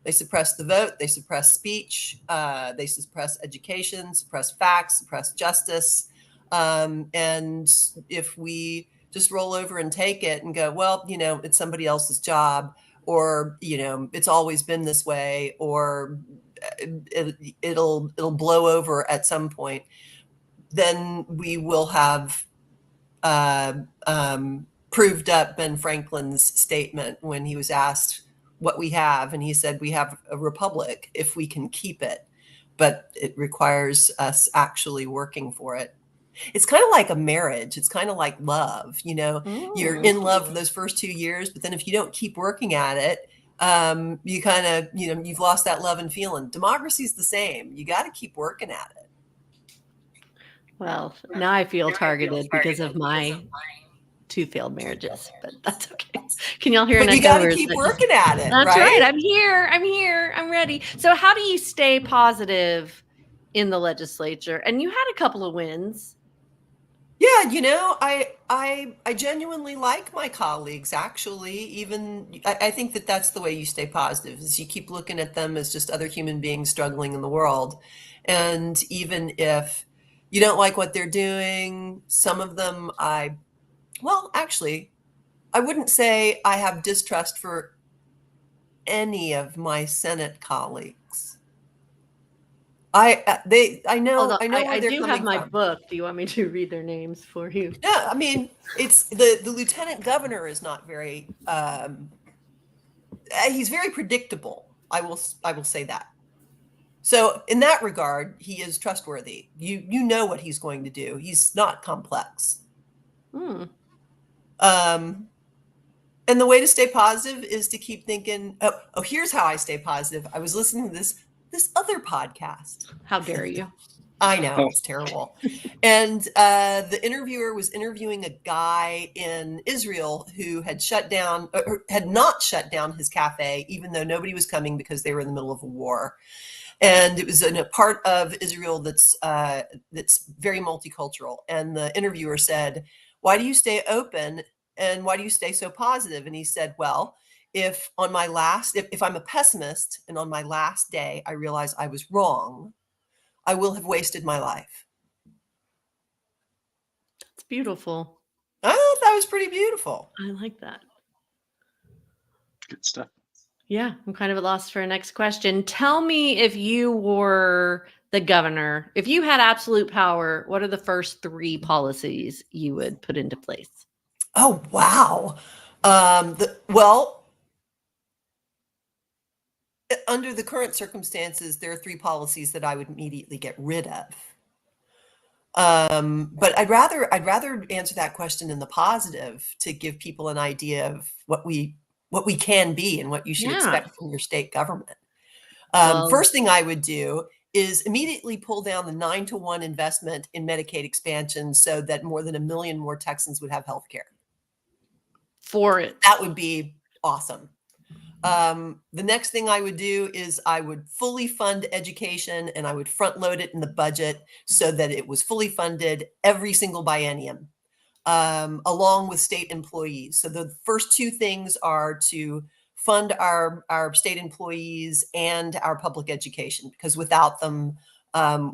They suppress the vote, they suppress speech, they suppress education, suppress facts, suppress justice. And if we just roll over and take it and go, well, it's somebody else's job, or, it's always been this way, or it'll blow over at some point, then we will have proved up Ben Franklin's statement when he was asked what we have. And he said, we have a republic if we can keep it, but it requires us actually working for it. It's kind of like a marriage. It's kind of like love. You're in love for those first 2 years, but then if you don't keep working at it, you kind of, you've lost that love and feeling. Democracy is the same. You got to keep working at it. Well, now I feel targeted because of my 2 failed marriages, but that's okay. Can y'all hear an But you echo? got to keep working at it. That's right. I'm here. I'm ready. So how do you stay positive in the legislature? And you had a couple of wins. Yeah, I genuinely like my colleagues, actually. Even I think that's the way you stay positive, is you keep looking at them as just other human beings struggling in the world. And even if you don't like what they're doing, some of them actually, I wouldn't say I have distrust for any of my Senate colleagues. I know where I they're do coming have my from. book. Do you want me to read their names for you? Yeah, I mean, it's the lieutenant governor is not very. He's very predictable. I will say that. So in that regard, he is trustworthy. You know what he's going to do. He's not complex. Hmm. And the way to stay positive is to keep thinking. Oh, here's how I stay positive. I was listening to this other podcast. How dare you? I know, it's terrible. And the interviewer was interviewing a guy in Israel who had not shut down his cafe, even though nobody was coming because they were in the middle of a war. And it was in a part of Israel that's very multicultural. And the interviewer said, "Why do you stay open? And why do you stay so positive?" And he said, "Well, if I'm a pessimist and on my last day I realize I was wrong, I will have wasted my life." It's beautiful. I thought that was pretty beautiful. I like that. Good stuff. Yeah, I'm kind of at loss for a next question. Tell me, if you were the governor, if you had absolute power, what are the first 3 policies you would put into place? Oh, wow. Under the current circumstances, there are 3 policies that I would immediately get rid of. But I'd rather answer that question in the positive, to give people an idea of what we can be and what you should expect from your state government. First thing I would do is immediately pull down the 9-to-1 investment in Medicaid expansion so that more than 1 million more Texans would have health care. For it. That would be awesome. The next thing I would do is I would fully fund education, and I would front load it in the budget so that it was fully funded every single biennium, along with state employees. So the first 2 things are to fund our state employees and our public education, because without them,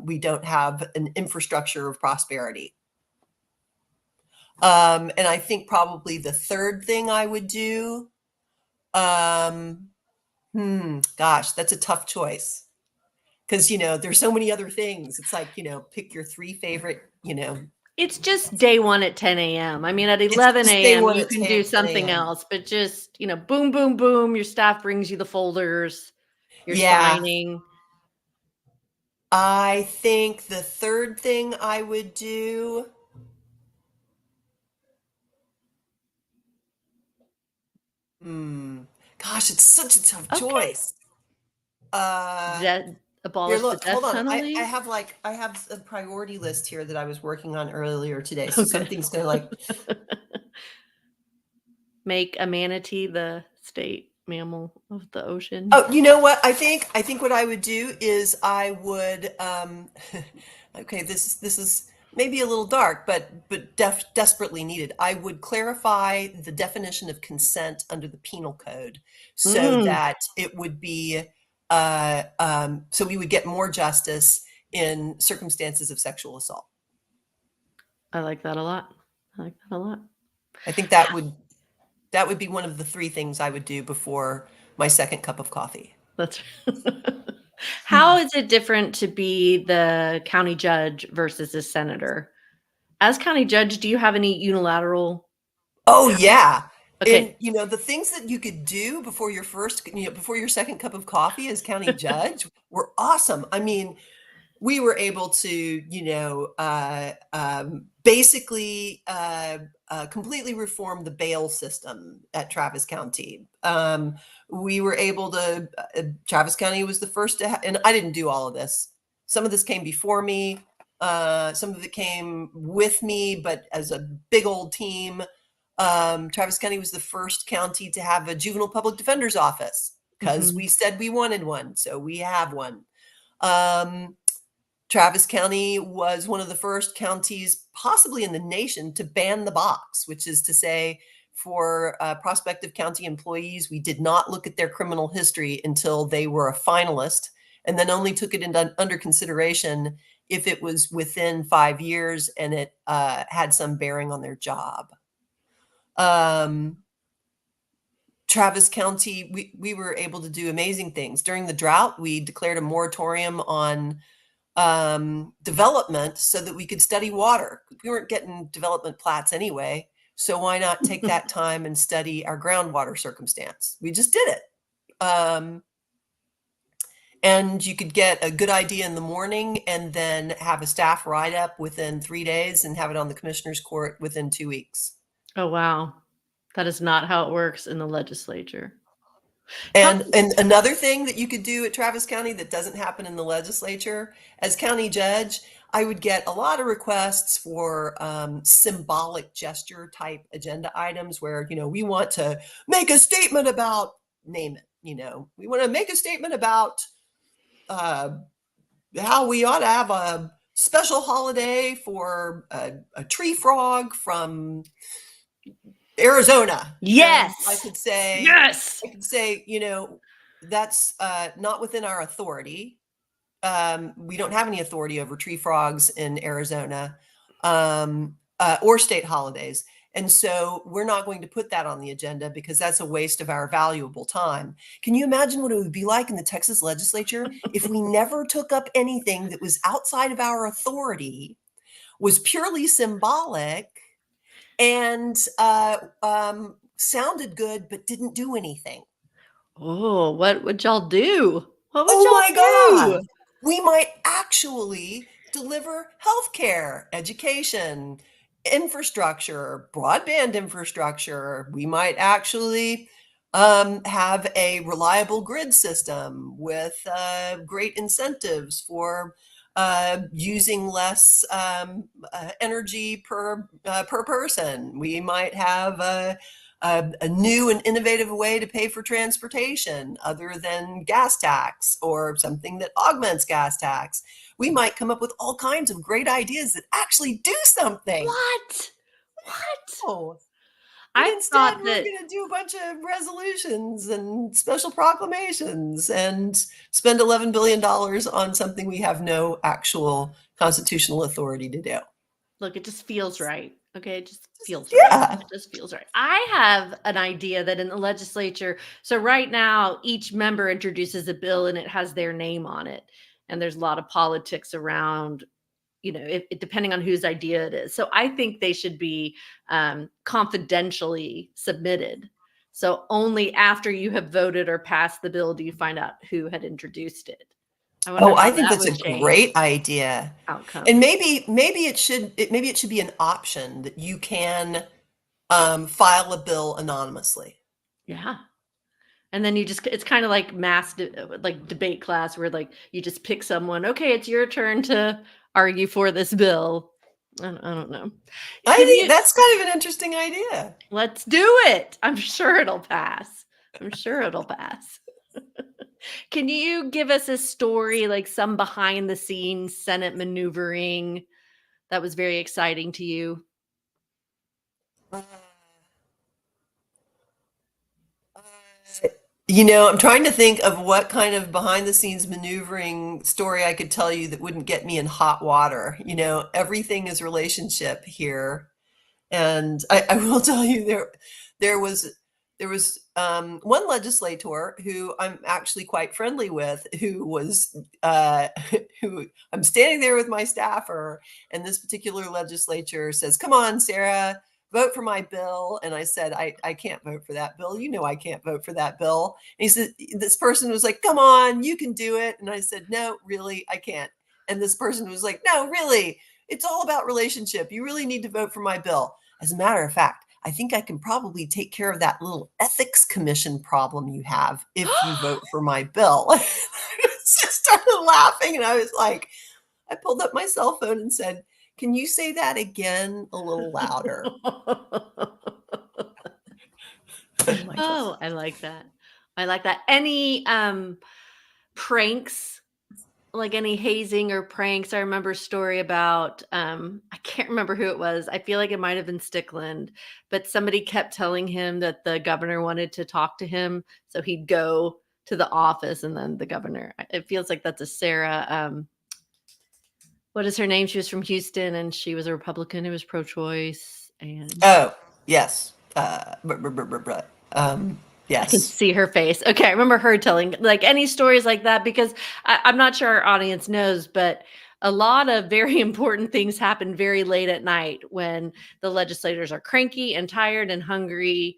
we don't have an infrastructure of prosperity. And I think probably the third thing I would do, gosh, that's a tough choice, because there's so many other things. It's like, pick your 3 favorite. It's just day 1 at 10 a.m. I mean, at 11 a.m. you can do something else, but just boom, boom, boom. Your staff brings you the folders. You're signing. I think the third thing I would do. Gosh, it's such a tough choice. Abolish the death hold on. penalty? I have a priority list here that I was working on earlier today. So something's gonna make a manatee the state mammal of the ocean. Oh, you know what? I think what I would do is I would okay, this is maybe a little dark, but desperately needed. I would clarify the definition of consent under the penal code so that it would be so we would get more justice in circumstances of sexual assault. I like that a lot. I like that a lot. I think that would be one of the 3 things I would do before my second cup of coffee. That's how is it different to be the county judge versus a senator? As county judge, do you have any unilateral? Oh yeah. Okay. And the things that you could do before your before your second cup of coffee as county judge were awesome. I mean, we were able to, basically completely reform the bail system at Travis County. We were able to, Travis County was the first to, and I didn't do all of this. Some of this came before me. Some of it came with me, but as a big old team, Travis County was the first county to have a juvenile public defender's office because we said we wanted one. So we have one. Travis County was one of the first counties, possibly in the nation, to ban the box, which is to say, for prospective county employees, we did not look at their criminal history until they were a finalist, and then only took it under consideration if it was within 5 years and it had some bearing on their job. Travis County, we were able to do amazing things. During the drought, we declared a moratorium on development so that we could study water. We weren't getting development plats anyway, so why not take that time and study our groundwater circumstance? We just did it. And you could get a good idea in the morning and then have a staff write-up within 3 days and have it on the commissioner's court within 2 weeks. Oh, wow. That is not how it works in the legislature. And another thing that you could do at Travis County that doesn't happen in the legislature, as county judge, I would get a lot of requests for symbolic gesture type agenda items where, we want to make a statement about, name it, we want to make a statement about how we ought to have a special holiday for a tree frog from Arizona. Yes. And I could say, yes. I could say, that's not within our authority. We don't have any authority over tree frogs in Arizona or state holidays. And so we're not going to put that on the agenda because that's a waste of our valuable time. Can you imagine what it would be like in the Texas legislature if we never took up anything that was outside of our authority, was purely symbolic, and sounded good, but didn't do anything? Oh, what would y'all do? What would Oh y'all my do? God. We might actually deliver healthcare, education, infrastructure, broadband infrastructure. We might actually have a reliable grid system with great incentives for using less energy per person. We might have a new and innovative way to pay for transportation other than gas tax or something that augments gas tax. We might come up with all kinds of great ideas that actually do something. What? Oh. I But instead, thought we're that going to do a bunch of resolutions and special proclamations and spend $11 billion on something we have no actual constitutional authority to do. look, it just feels right. Okay, it just feels Yeah. right. It just feels right. I have an idea that in the legislature, so right now each member introduces a bill and it has their name on it, and there's a lot of politics around, depending on whose idea it is. So I think they should be confidentially submitted. So only after you have voted or passed the bill do you find out who had introduced it. I think that's a great idea. Outcome. And maybe it should be an option that you can file a bill anonymously. Yeah. And then it's kind of like like debate class where like you just pick someone. Okay, it's your turn to argue for this bill. I don't know. I think that's kind of an interesting idea. Let's do it. I'm sure it'll pass. Can you give us a story, like some behind the scenes Senate maneuvering that was very exciting to you? You know, I'm trying to think of what kind of behind the scenes maneuvering story I could tell you that wouldn't get me in hot water. You know, everything is relationship here. And I will tell you there was one legislator who I'm actually quite friendly with, who was who I'm standing there with my staffer, and this particular legislature says, "Come on, Sarah, vote for my bill." And I said, I can't vote for that bill. You know, I can't vote for that bill. And he said, this person was like, "Come on, you can do it." And I said, "No, really, I can't." And this person was like, "No, really, it's all about relationship. You really need to vote for my bill." As a matter of fact, I think I can probably take care of that little ethics commission problem you have if you vote for my bill. I just started laughing, and I was like, I pulled up my cell phone and said, "Can you say that again a little louder?" Oh my God. Oh, I like that. I like that. Any pranks, like any hazing or pranks? I remember a story about I can't remember who it was. I feel like it might have been Stickland, but somebody kept telling him that the governor wanted to talk to him, so he'd go to the office, and then the governor. It feels like that's a Sarah. What is her name? She was from Houston, and she was a Republican who was pro-choice. And Oh, yes. I can Yes. see her face. Okay, I remember her telling like any stories like that, because I'm not sure our audience knows, but a lot of very important things happen very late at night when the legislators are cranky and tired and hungry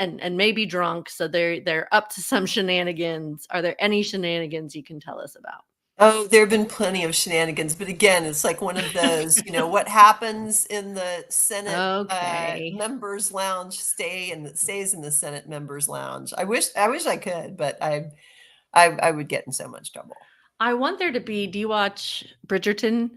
and maybe drunk, so they're up to some shenanigans. Are there any shenanigans you can tell us about? Oh, there have been plenty of shenanigans, but again, it's like one of those, you know, what happens in the Senate Okay. members lounge stays in the Senate members lounge. I wish I could, but I would get in so much trouble. I want there to be. Do you watch Bridgerton?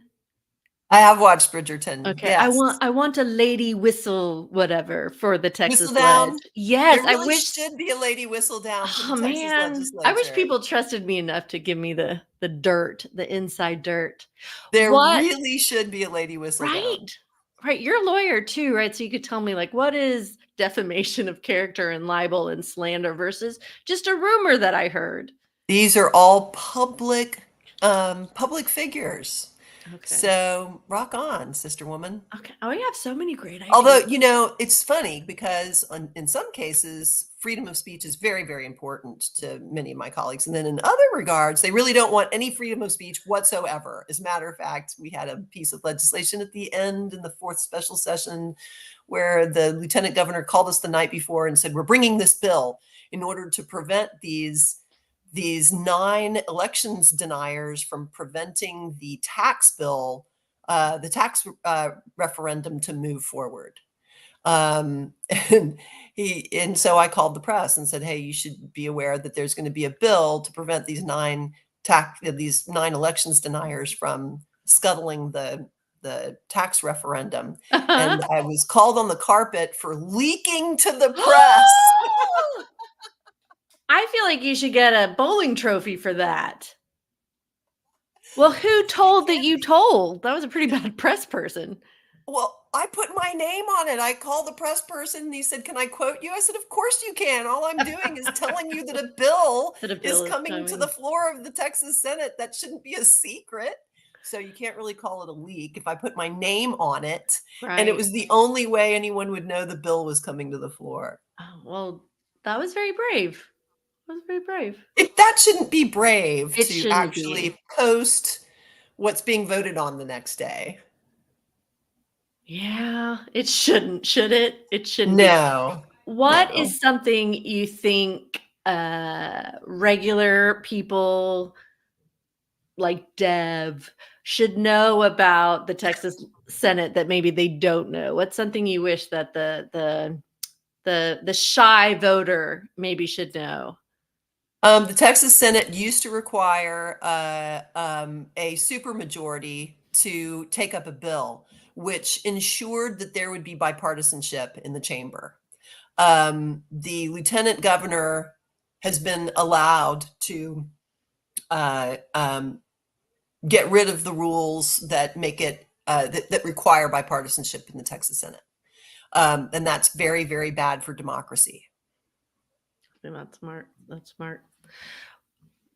I have watched Bridgerton. Okay, Yes. I want a lady whistle whatever for the Texas Whistle down. Ledge. Yes, There I really wish. should be a lady whistle down for Oh the Texas man, legislature. I wish people trusted me enough to give me the dirt, the inside dirt. There What? really should be a lady whistle down. Right, right. You're a lawyer too, right? So you could tell me like what is defamation of character and libel and slander versus just a rumor that I heard. These are all public figures. Okay. So rock on, sister woman. Okay. Oh, you have so many great ideas. Although, you know, it's funny because in some cases, freedom of speech is very, very important to many of my colleagues. And then in other regards, they really don't want any freedom of speech whatsoever. As a matter of fact, we had a piece of legislation at the end in the fourth special session where the lieutenant governor called us the night before and said, "We're bringing this bill in order to prevent these 9 elections deniers from preventing the tax bill, the tax referendum to move forward." And so I called the press and said, "Hey, you should be aware that there's going to be a bill to prevent these 9 elections deniers from scuttling the tax referendum." And I was called on the carpet for leaking to the press. I feel like you should get a bowling trophy for that. Well, who told that you told? That was a pretty bad press person. Well, I put my name on it. I called the press person and he said, "Can I quote you?" I said, "Of course you can. All I'm doing is telling you that a bill is coming to the floor of the Texas Senate. That shouldn't be a secret. So you can't really call it a leak if I put my name on it." Right. And it was the only way anyone would know the bill was coming to the floor. Oh, well, that was very brave. That was very brave. That shouldn't be brave It to shouldn't actually be. post what's being voted on the next day. Yeah, it shouldn't. Should it? It shouldn't. No. What No. is something you think regular people like Dev should know about the Texas Senate that maybe they don't know? What's something you wish that the shy voter maybe should know? The Texas Senate used to require a supermajority to take up a bill, which ensured that there would be bipartisanship in the chamber. The lieutenant governor has been allowed to get rid of the rules that make it that require bipartisanship in the Texas Senate, and that's very, very bad for democracy. That's smart. That's smart.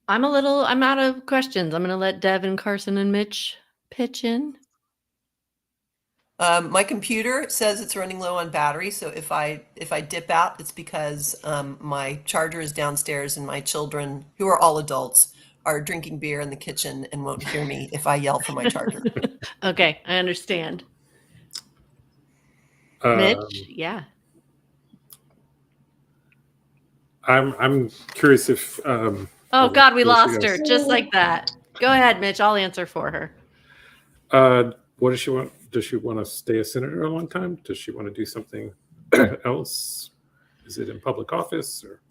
I'm out of questions. I'm going to let Devin, Carson, and Mitch pitch in. My computer says it's running low on battery, so if I dip out, it's because my charger is downstairs and my children, who are all adults, are drinking beer in the kitchen and won't hear me if I yell for my charger. Okay, I understand. Um, Mitch, yeah. I'm curious if. Oh well, God, we there she lost her goes. just like that. Go ahead, Mitch. I'll answer for her. What does she want? Does she want to stay a senator a long time? Does she want to do something else? Is it in public office or?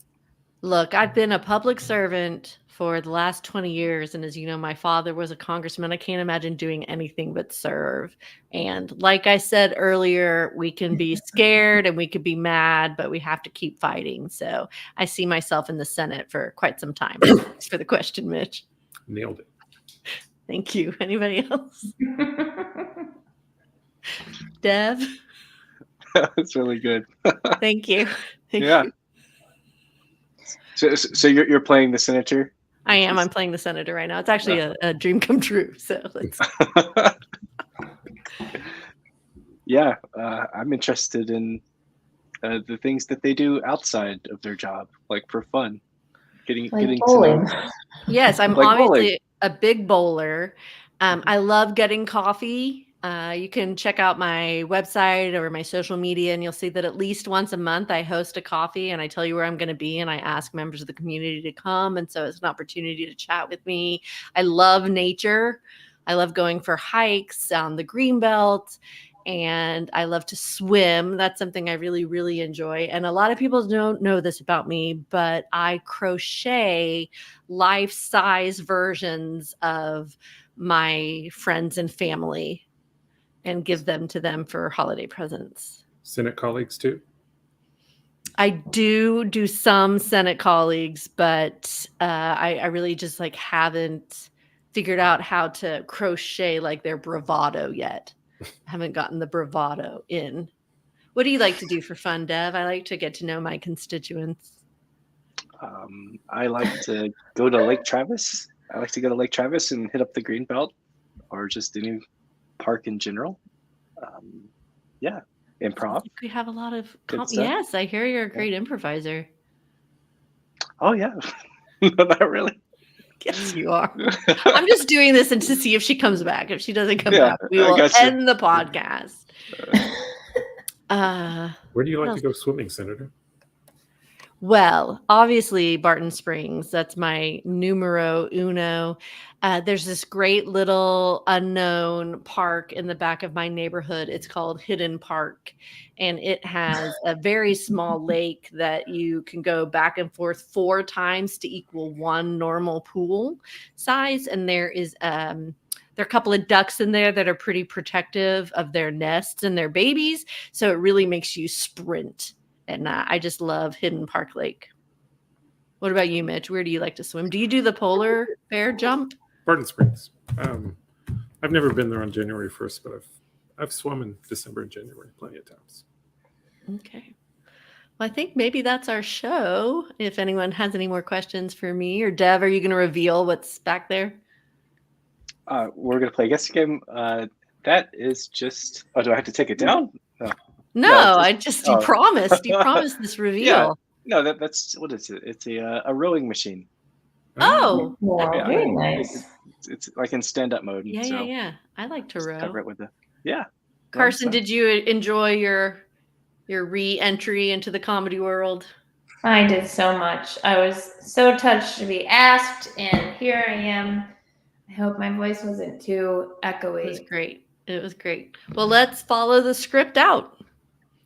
Look, I've been a public servant for the last 20 years. And as you know, my father was a congressman. I can't imagine doing anything but serve. And like I said earlier, we can be scared and we could be mad, but we have to keep fighting. So I see myself in the Senate for quite some time. Thanks for the question, Mitch. Nailed it. Thank you. Anybody else? Dev? That's really good. Thank you. Thank Yeah. you. So you're playing the senator? I am. I'm playing the senator right now. It's actually a dream come true. So let's. Yeah, I'm interested in the things that they do outside of their job, like for fun. Getting bowling. to know. Yes, I'm Like obviously bowling. a big bowler. I love getting coffee. You can check out my website or my social media, and you'll see that at least once a month I host a coffee and I tell you where I'm going to be, and I ask members of the community to come. And so it's an opportunity to chat with me. I love nature. I love going for hikes on the Greenbelt, and I love to swim. That's something I really, really enjoy. And a lot of people don't know this about me, but I crochet life-size versions of my friends and family and give them to them for holiday presents. Senate colleagues too? I do some Senate colleagues, but I really just haven't figured out how to crochet like their bravado yet. I haven't gotten the bravado in. What do you like to do for fun, Dev? I like to get to know my constituents. I like to go to Lake Travis. I like to go to Lake Travis and hit up the Greenbelt, or just any park in general. Yeah, improv. We have a lot of Good stuff. yes, I hear you're a great improviser. Oh yeah, not really. Yes, you are. I'm just doing this to see if she comes back. If she doesn't come Yeah, back, we I will gotcha. end the podcast. Where do you like What to go swimming, Senator? Well, obviously Barton Springs. That's my numero uno. There's this great little unknown park in the back of my neighborhood. It's called Hidden Park, and it has a very small lake that you can go back and forth 4 times to equal one normal pool size. And there are a couple of ducks in there that are pretty protective of their nests and their babies. So it really makes you sprint. And I just love Hidden Park Lake. What about you, Mitch? Where do you like to swim? Do you do the polar bear jump? Barton Springs. I've never been there on January 1st, but I've swum in December and January plenty of times. Okay. Well, I think maybe that's our show. If anyone has any more questions for me or Dev, are you going to reveal what's back there? We're gonna play a guessing game. That is just. Oh, do I have to take it down? No, No, you promised. You promised this reveal. No, that's what is it? It's a rowing machine. Oh. Wow, Yeah. very nice. It's like in stand-up mode. Yeah. I like to Just row. cover it with yeah. Carson, did you enjoy your re-entry into the comedy world? I did so much. I was so touched to be asked, and here I am. I hope my voice wasn't too It was echoey. great. It was great. Well, let's follow the script out.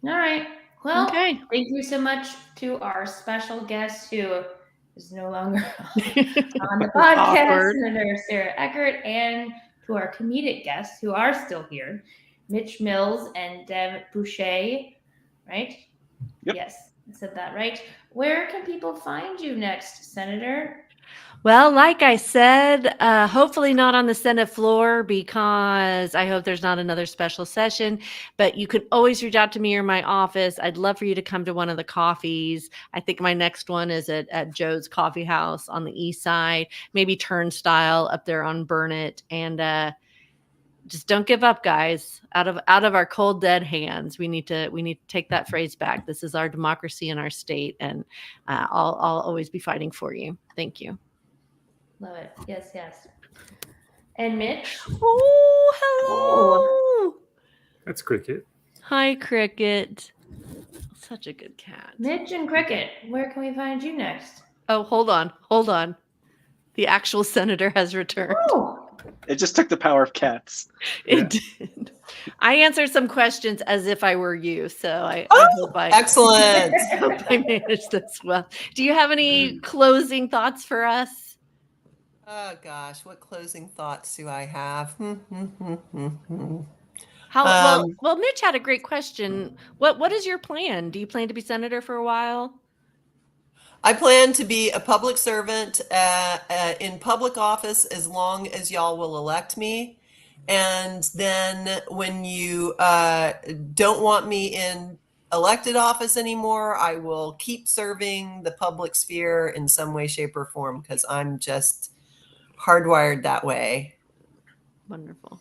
All right. Well, Okay. thank you so much to our special guest who is no longer on the podcast, Awkward. Senator Sarah Eckhardt, and to our comedic guests who are still here, Mitch Mills and Dev Boucher, right? Yep. Yes, I said that right. Where can people find you next, Senator? Well, like I said, hopefully not on the Senate floor because I hope there's not another special session. But you can always reach out to me or my office. I'd love for you to come to one of the coffees. I think my next one is at Joe's Coffee House on the east side, maybe Turnstile up there on Burnett. And just don't give up, guys. Out of our cold dead hands, we need to take that phrase back. This is our democracy in our state, and I'll always be fighting for you. Thank you. Love it. Yes, yes. And Mitch? Oh, hello. That's Cricket. Hi, Cricket. Such a good cat. Mitch and Cricket, where can we find you next? Oh, hold on. The actual senator has returned. Oh, It just took the power of cats. It did. I answered some questions as if I were you, so I hope Excellent. I managed this well. Do you have any closing thoughts for us? Oh gosh, what closing thoughts do I have? Well, Mitch had a great question. What is your plan? Do you plan to be senator for a while? I plan to be a public servant in public office as long as y'all will elect me. And then when you don't want me in elected office anymore, I will keep serving the public sphere in some way, shape, or form because I'm just hardwired that way. Wonderful.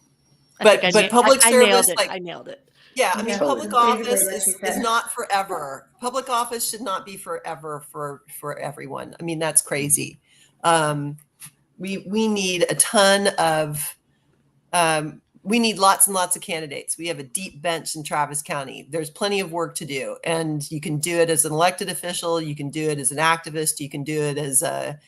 But public service, I nailed it. Yeah, I mean, Yeah. public Basically office what she is said. not forever. Public office should not be forever for everyone. I mean, that's crazy. We need a ton of we need lots and lots of candidates. We have a deep bench in Travis County. There's plenty of work to do, and you can do it as an elected official. You can do it as an activist. You can do it as a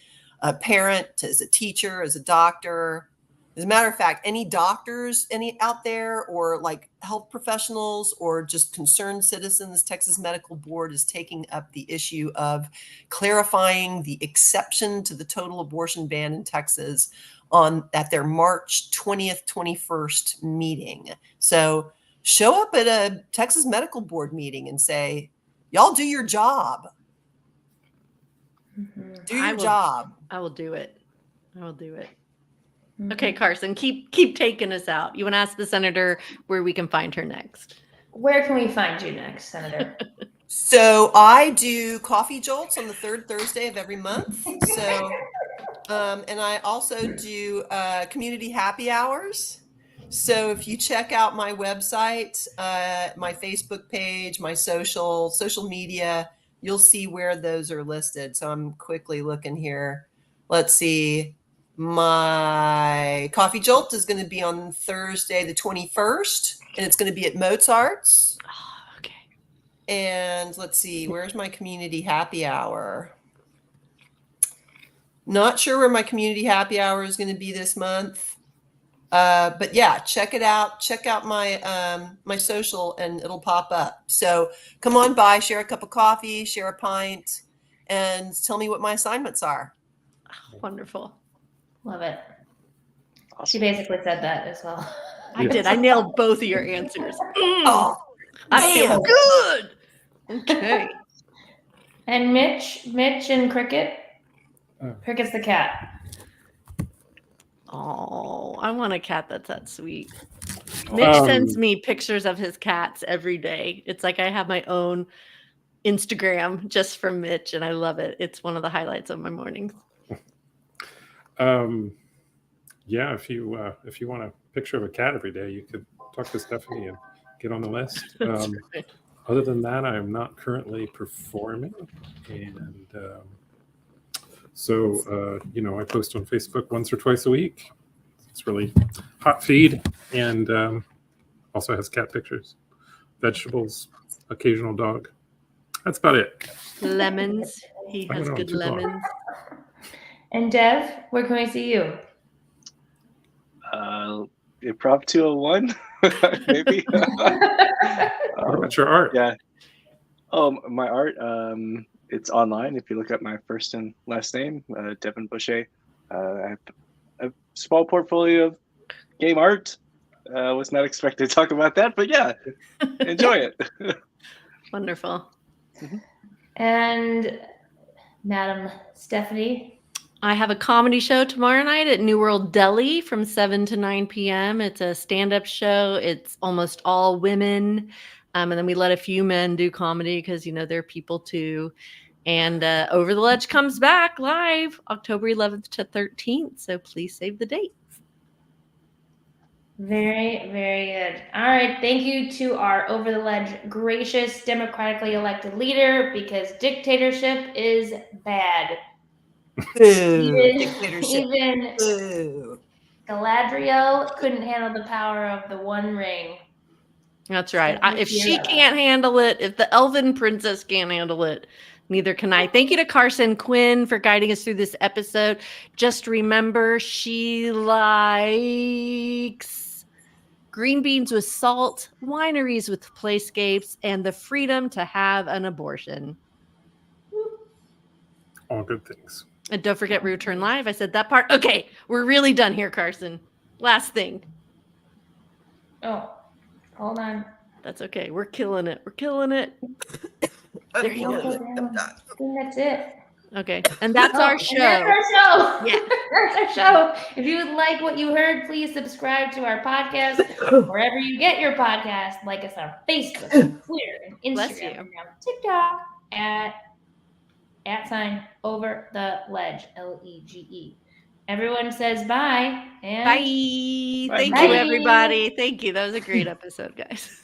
parent, as a teacher, as a doctor. As a matter of fact, any doctors out there or like health professionals or just concerned citizens, Texas Medical Board is taking up the issue of clarifying the exception to the total abortion ban in Texas at their March 20th, 21st meeting. So show up at a Texas Medical Board meeting and say, y'all do your job. Do your job. I will do it. Mhm. Okay, Carson, keep taking us out. You want to ask the senator where we can find her next? Where can we find you next, Senator? So I do coffee jolts on the third Thursday of every month. So, and I also do community happy hours. So if you check out my website, my Facebook page, my social media, you'll see where those are listed. So I'm quickly looking here. Let's see. My coffee jolt is going to be on Thursday, the 21st, and it's going to be at Mozart's. Oh, okay. And let's see, where's my community happy hour? Not sure where my community happy hour is going to be this month. But yeah, check it out. Check out my my social and it'll pop up. So come on by, share a cup of coffee, share a pint, and tell me what my assignments are. Oh, wonderful. Love it. She Awesome. basically said that as well. I did. I nailed both of your answers. Oh, I feel good. Okay. And Mitch and Cricket. Cricket's the cat. Oh, I want a cat that's that sweet. Mitch sends me pictures of his cats every day. It's like I have my own Instagram just from Mitch, and I love it. It's one of the highlights of my mornings. Yeah, if you want a picture of a cat every day, you could talk to Stephanie and get on the list. That's right. Other than that, I am not currently performing, and so I post on Facebook once or twice a week. It's really hot feed, and also has cat pictures, vegetables, occasional dog. That's about it. Lemons. He I has went on good too long. lemons. And Dev, where can we see you? Improv 201, maybe. What about your art? Yeah. Oh, my art. It's online. If you look up my first and last name, Devin Boucher. I have a small portfolio of game art. Was not expected to talk about that, but yeah, enjoy it. Wonderful. And Madam Stephanie. I have a comedy show tomorrow night at New World Deli from 7 to 9 p.m. It's a stand-up show. It's almost all women. And then we let a few men do comedy because, they're people too. And Over the Ledge comes back live October 11th to 13th. So please save the date. Very, very good. All right. Thank you to our Over the Ledge gracious democratically elected leader, because dictatorship is bad. Dictatorship. Even Boo. Galadriel couldn't handle the power of the One Ring. That's right. Thank you, If she Sierra. can't handle it, if the elven princess can't handle it, neither can I. Thank you to Carson Quinn for guiding us through this episode. Just remember, she likes green beans with salt, wineries with playscapes, and the freedom to have an abortion. All good things. And don't forget, we return live. I said that part. Okay, we're really done here, Carson. Last thing. Oh, hold on. That's okay. We're killing it. We're killing it. There you go. I think that's it. Okay. And that's our show. That's our show. Yeah. That's our show. If you would like what you heard, please subscribe to our podcast wherever you get your podcast. Like us on Facebook, Twitter, and Bless Instagram, you. and now TikTok @ Over the Ledge, Lege. Everyone says bye. And Bye. Bye. Thank Bye. you, everybody. Thank you. That was a great episode, guys.